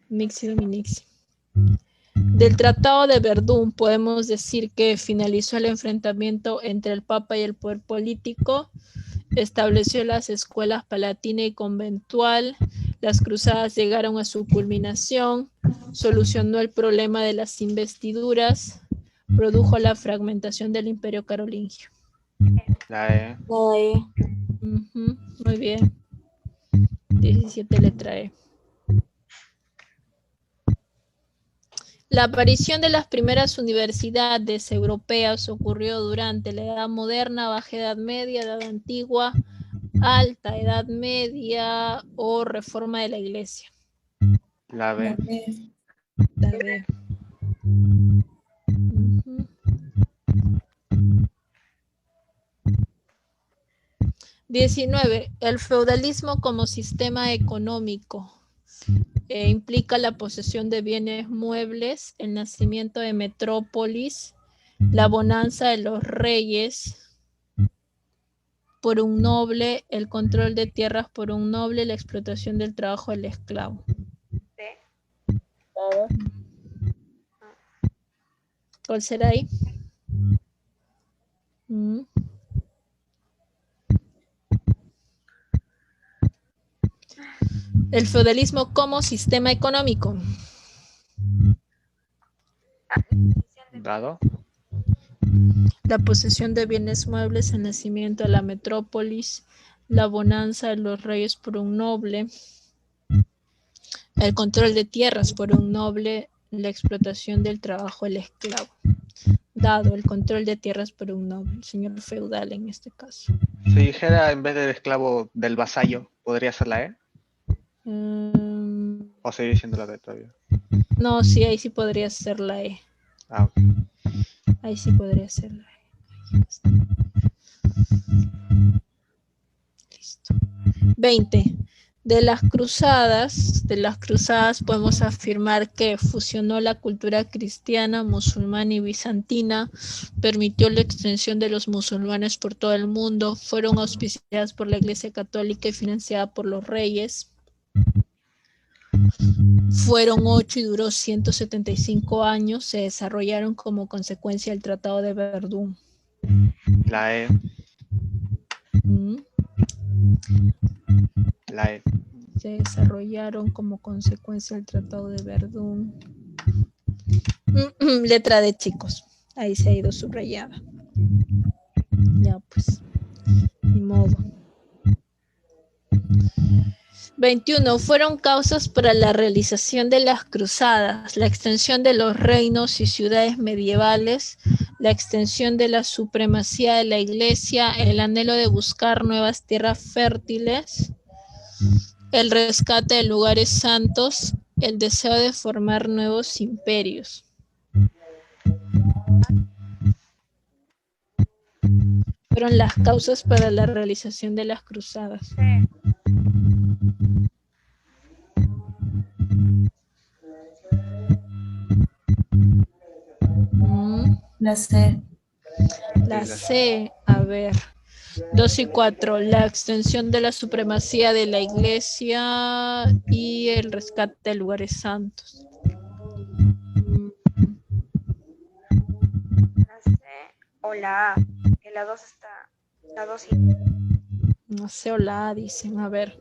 Mixi dominixi. Del Tratado de Verdún podemos decir que finalizó el enfrentamiento entre el Papa y el poder político, estableció las escuelas palatina y conventual, las cruzadas llegaron a su culminación, solucionó el problema de las investiduras, produjo la fragmentación del imperio carolingio. La E. Muy bien. 17 letra E. La aparición de las primeras universidades europeas ocurrió durante la Edad Moderna, Baja Edad Media, Edad Antigua, Alta Edad Media o Reforma de la Iglesia. La B. La B. 19. El feudalismo como sistema económico. Implica la posesión de bienes muebles, el nacimiento de metrópolis, la bonanza de los reyes por un noble, el control de tierras por un noble, la explotación del trabajo del esclavo. ¿Cuál será ahí? El feudalismo como sistema económico. Dado. La posesión de bienes muebles, el nacimiento de la metrópolis, la bonanza de los reyes por un noble, el control de tierras por un noble, la explotación del trabajo del esclavo. Dado el control de tierras por un noble, el señor feudal en este caso. Si dijera en vez del esclavo del vasallo, ¿podría ser la E? ¿O seguir diciendo la D todavía? No, sí, ahí sí podría ser la E. Ah, ok. Ahí sí podría ser la E. Ahí está. Listo. 20. De las cruzadas podemos afirmar que fusionó la cultura cristiana, musulmana y bizantina, permitió la extensión de los musulmanes por todo el mundo, fueron auspiciadas por la Iglesia Católica y financiadas por los reyes. Fueron 8 y duró 175 años, se desarrollaron como consecuencia del Tratado de Verdún. La E. La E. Se desarrollaron como consecuencia del Tratado de Verdún. Letra D, chicos. Ahí se ha ido subrayada. Ya pues, ni modo. 21. Fueron causas para la realización de las cruzadas, la extensión de los reinos y ciudades medievales, la extensión de la supremacía de la Iglesia, el anhelo de buscar nuevas tierras fértiles, el rescate de lugares santos, el deseo de formar nuevos imperios. Fueron las causas para la realización de las cruzadas. La C. La C, a ver. 2 y 4, la extensión de la supremacía de la Iglesia y el rescate de lugares santos. La C o la A, que la 2 está, la 2 y... No sé, o la A dicen, a ver.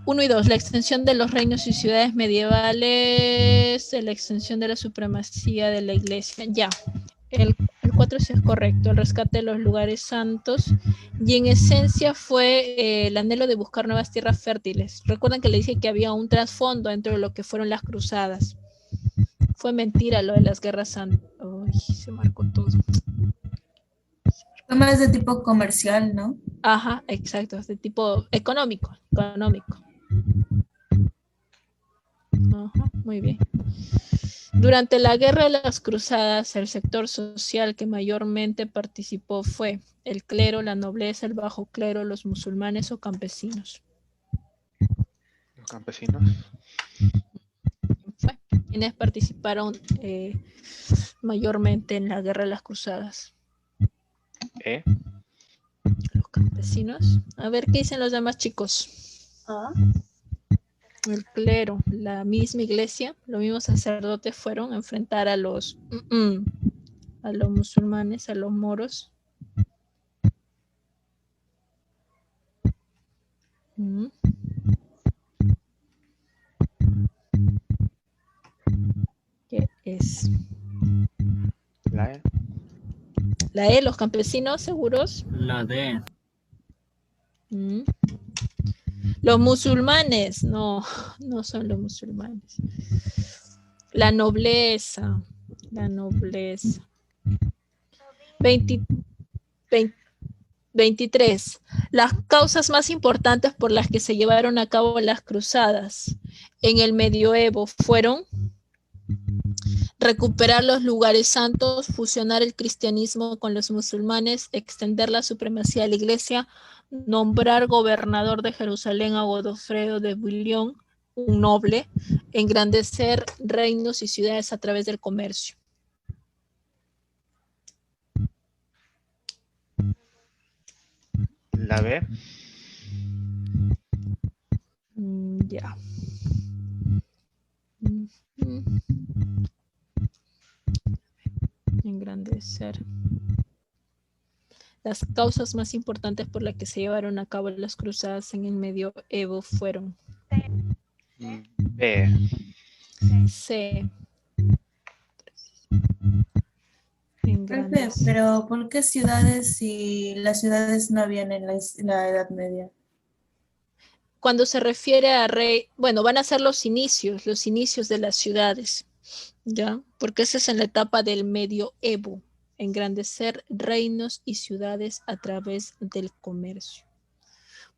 1 y 2, la extensión de los reinos y ciudades medievales, la extensión de la supremacía de la Iglesia. Ya, el 4 sí es correcto, el rescate de los lugares santos, y en esencia fue el anhelo de buscar nuevas tierras fértiles. Recuerdan que le dije que había un trasfondo dentro de lo que fueron las cruzadas. Fue mentira lo de las guerras santas. Uy, se marcó todo. Fue más de tipo comercial, ¿no? Ajá, exacto, de tipo económico. Ajá, muy bien. Durante la Guerra de las Cruzadas, el sector social que mayormente participó fue el clero, la nobleza, el bajo clero, los musulmanes o campesinos. Los campesinos. Fue quienes participaron mayormente en la Guerra de las Cruzadas. E. Los campesinos. A ver qué dicen los demás chicos. El clero, la misma iglesia, los mismos sacerdotes fueron a enfrentar a los musulmanes, a los moros. ¿Qué es? La E. La E, los campesinos, ¿seguros? La D. Los musulmanes, no son los musulmanes. La nobleza. 23. Las causas más importantes por las que se llevaron a cabo las cruzadas en el medioevo fueron recuperar los lugares santos, fusionar el cristianismo con los musulmanes, extender la supremacía de la Iglesia, nombrar gobernador de Jerusalén a Godofredo de Bouillon, un noble, engrandecer reinos y ciudades a través del comercio. La B. Ya. Engrandecer. Las causas más importantes por las que se llevaron a cabo las cruzadas en el medioevo fueron B. C. En Profe, grandes. pero ¿por qué ciudades si las ciudades no habían en la Edad Media? Cuando se refiere a rey, bueno, van a ser los inicios de las ciudades, ¿ya? Porque esa es en la etapa del medioevo, engrandecer reinos y ciudades a través del comercio.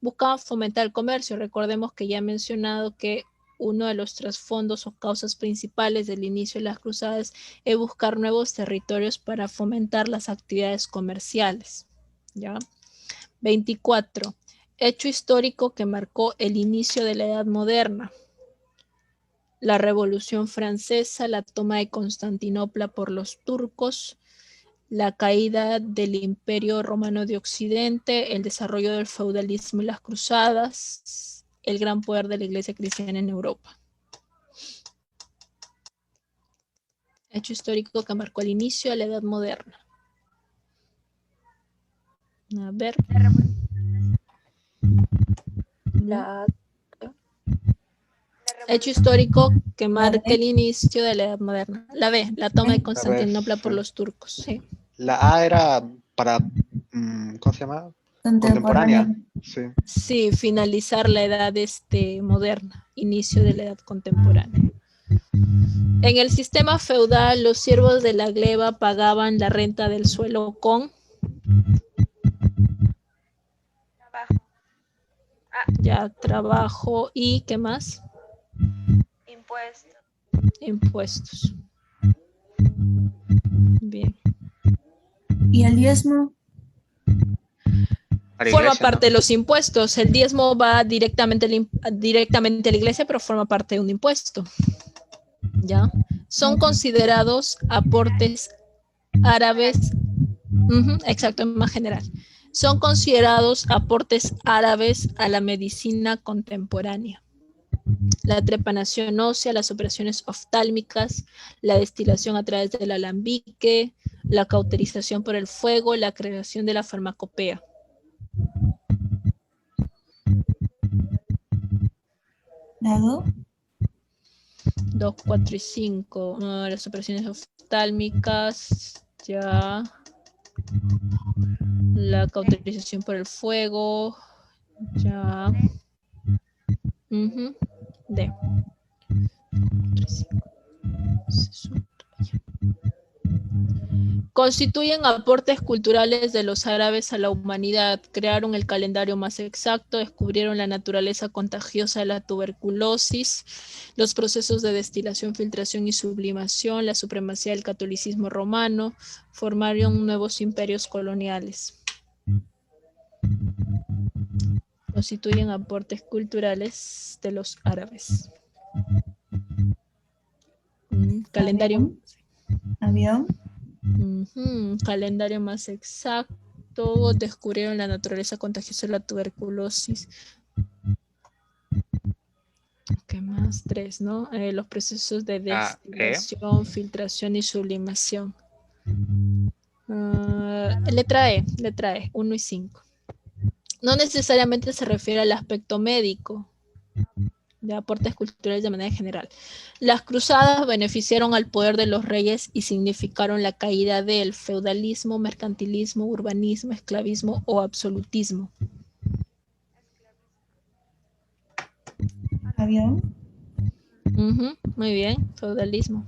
Buscaban fomentar el comercio. Recordemos que ya he mencionado que uno de los trasfondos o causas principales del inicio de las cruzadas es buscar nuevos territorios para fomentar las actividades comerciales, ¿ya? 24. Hecho histórico que marcó el inicio de la Edad Moderna. La Revolución Francesa, la toma de Constantinopla por los turcos, la caída del Imperio Romano de Occidente, el desarrollo del feudalismo y las cruzadas, el gran poder de la Iglesia cristiana en Europa. Hecho histórico que marcó el inicio de la Edad Moderna. A ver. Hecho histórico que marca el inicio de la Edad Moderna. La B, la toma de Constantinopla por los turcos. Sí. La A era para, ¿cómo se llama? Contemporánea. Sí. Sí, finalizar la edad moderna, inicio de la edad contemporánea. En el sistema feudal, los siervos de la gleba pagaban la renta del suelo con Trabajo. ya trabajo y ¿qué más? Impuestos. Impuestos. Bien. ¿Y el diezmo? Para Forma iglesia, parte ¿no? de los impuestos. El diezmo va directamente a la iglesia, pero forma parte de un impuesto. ¿Ya? Son considerados aportes árabes. Exacto, en más general. Son considerados aportes árabes a la medicina contemporánea. La trepanación ósea, las operaciones oftálmicas, la destilación a través del alambique, la cauterización por el fuego, la creación de la farmacopea. ¿Lado? 2, 4 y 5. Las operaciones oftálmicas, ya. La cauterización por el fuego, ya. D. Constituyen aportes culturales de los árabes a la humanidad, crearon el calendario más exacto, descubrieron la naturaleza contagiosa de la tuberculosis, los procesos de destilación, filtración y sublimación, la supremacía del catolicismo romano, formaron nuevos imperios coloniales. Constituyen aportes culturales de los árabes. Calendario. ¿Avión? Calendario más exacto, descubrieron la naturaleza contagiosa de la tuberculosis. ¿Qué más? 3, ¿no? Los procesos de destilación, filtración y sublimación. Letra E, 1 y 5. No necesariamente se refiere al aspecto médico de aportes culturales de manera general. Las cruzadas beneficiaron al poder de los reyes y significaron la caída del feudalismo, mercantilismo, urbanismo, esclavismo o absolutismo. ¿Avión? Muy bien, feudalismo.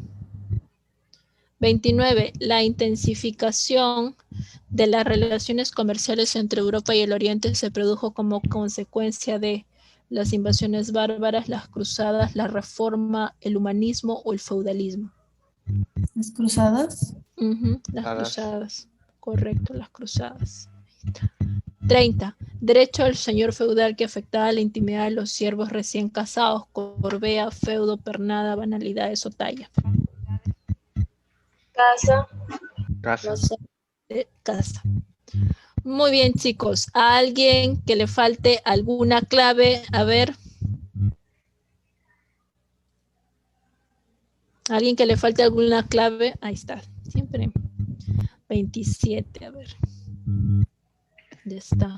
29. La intensificación de las relaciones comerciales entre Europa y el Oriente se produjo como consecuencia de las invasiones bárbaras, las cruzadas, la reforma, el humanismo o el feudalismo. ¿Las cruzadas? Las cruzadas. Correcto, las cruzadas. 30. Derecho al señor feudal que afectaba la intimidad de los siervos recién casados, corvea, feudo, pernada, banalidades o talla. Casa. No sé, casa. Muy bien, chicos. ¿A alguien que le falte alguna clave? A ver. ¿Alguien que le falte alguna clave? Ahí está. Siempre. 27, a ver. Ya está.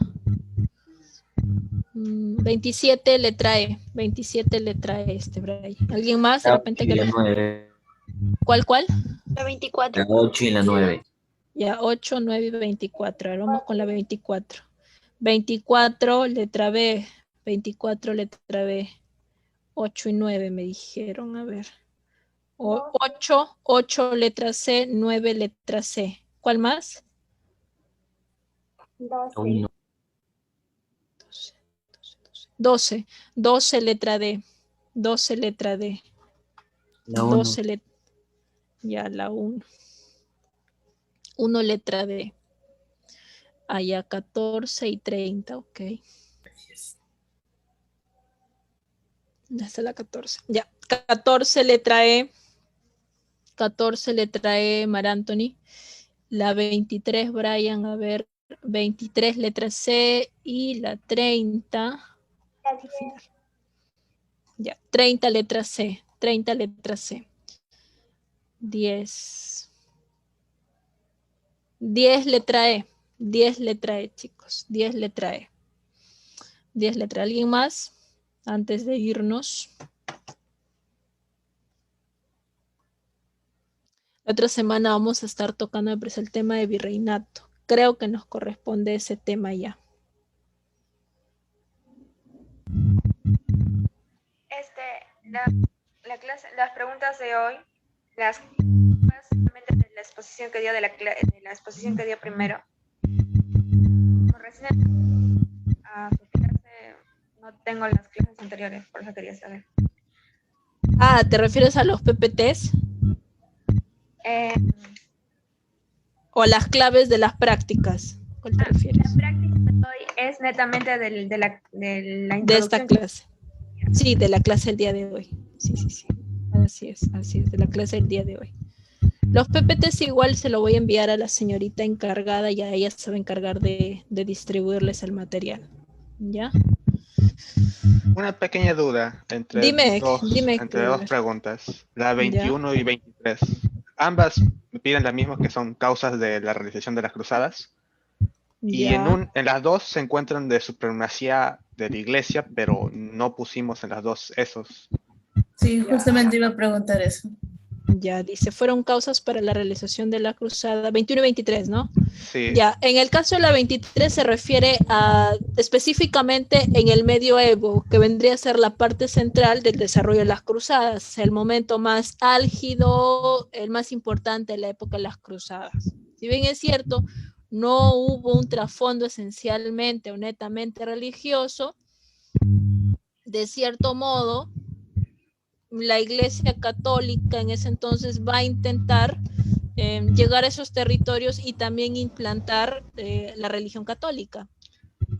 27 le trae. 27 le trae Brian. ¿Alguien más? De repente que le... ¿Cuál? La 24. La 8 y la 9. Ya, 8, 9 y 24. Ahora vamos con la 24. 24, letra B. 24, letra B. 8 y 9 me dijeron, a ver. 8, letra C, 9, letra C. ¿Cuál más? 12. 12, letra D. 12, letra D. La 1. 12, ya, la 1. 1, letra D. Allá 14 y 30, ok. Ya está la 14. Ya, 14, letra E. 14, letra E, Mar Anthony. La 23, Brian, a ver. 23, letra C. Y la 30. Ya, 30, letra C. 30, letra C. 10. 10, letra E. 10, letra E, chicos. 10, letra E. 10, letra. ¿Alguien más? Antes de irnos. La otra semana vamos a estar tocando pues, el tema de virreinato. Creo que nos corresponde ese tema ya. La clase, las preguntas de hoy, las básicamente de la exposición que dio de la exposición que dio primero. Como recién a su clase, no tengo las clases anteriores, por eso quería saber. Ah, ¿te refieres a los PPTs? ¿O las claves de las prácticas? ¿Cuál te refieres? La práctica de hoy es netamente de la introducción. De esta clase. Sí, de la clase del día de hoy. Sí. Así es, de la clase del día de hoy. Los PPTs igual se lo voy a enviar a la señorita encargada y a ella se va a encargar de distribuirles el material. ¿Ya? Una pequeña duda entre Dime, dos preguntas. La 21 y 23. Ambas me piden las mismas, que son causas de la realización de las cruzadas. Y en las dos se encuentran de supremacía de la iglesia, pero no pusimos en las dos esos. Sí, justamente iba a preguntar eso. Ya, dice, fueron causas para la realización de la cruzada 21 y 23, ¿no? Sí. Ya, en el caso de la 23 se refiere a específicamente en el medioevo, que vendría a ser la parte central del desarrollo de las cruzadas, el momento más álgido, el más importante de la época de las cruzadas. Si bien es cierto, no hubo un trasfondo esencialmente o netamente religioso, de cierto modo, la Iglesia Católica en ese entonces va a intentar llegar a esos territorios y también implantar la religión católica,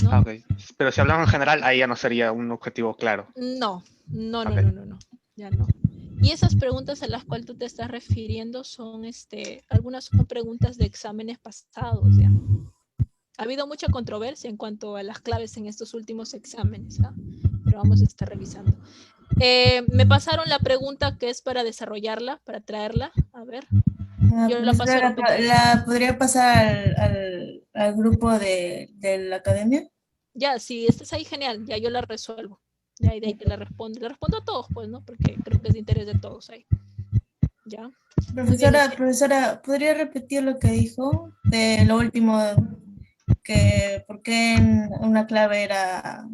¿no? Okay. Pero si hablamos en general, ahí ya no sería un objetivo claro. No, Okay. ya no. Y esas preguntas a las cuales tú te estás refiriendo son, algunas son preguntas de exámenes pasados, ya. Ha habido mucha controversia en cuanto a las claves en estos últimos exámenes, ¿no? Pero vamos a estar revisando. Me pasaron la pregunta que es para desarrollarla, para traerla. A ver. Yo la paso ¿La podría pasar al grupo de la academia? Ya, si estás ahí, genial. Ya yo la resuelvo. Ya, y de ahí te la respondo. Le respondo a todos, pues, ¿no? Porque creo que es de interés de todos ahí. ¿Ya? Profesora, ¿podría repetir lo que dijo? De lo último, que por qué una clave era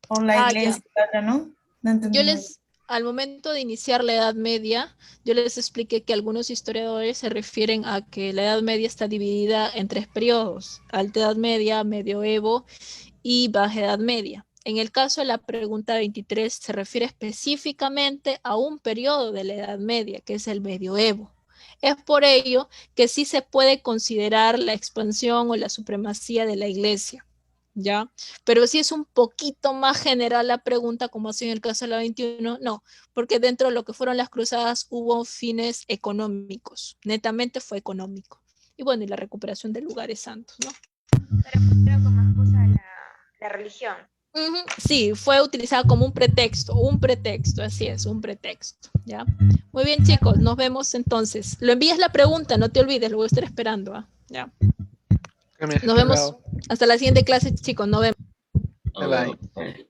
por la iglesia, ¿no? No entendí. Al momento de iniciar la Edad Media, yo les expliqué que algunos historiadores se refieren a que la Edad Media está dividida en 3 periodos: Alta Edad Media, Medioevo y Baja Edad Media. En el caso de la pregunta 23 se refiere específicamente a un periodo de la Edad Media, que es el Medioevo. Es por ello que sí se puede considerar la expansión o la supremacía de la Iglesia, ¿ya? Pero si es un poquito más general la pregunta, como así en el caso de la 21, no, porque dentro de lo que fueron las cruzadas hubo fines económicos, netamente fue económico. Y bueno, y la recuperación de lugares santos, ¿no? Pero como excusa la religión. Sí, fue utilizada como un pretexto, así es, un pretexto, ¿ya? Muy bien, chicos, nos vemos entonces. Lo envías la pregunta, no te olvides, lo voy a estar esperando, ¿ah? ¿Ya? Nos vemos hasta la siguiente clase, chicos, nos vemos. Bye bye.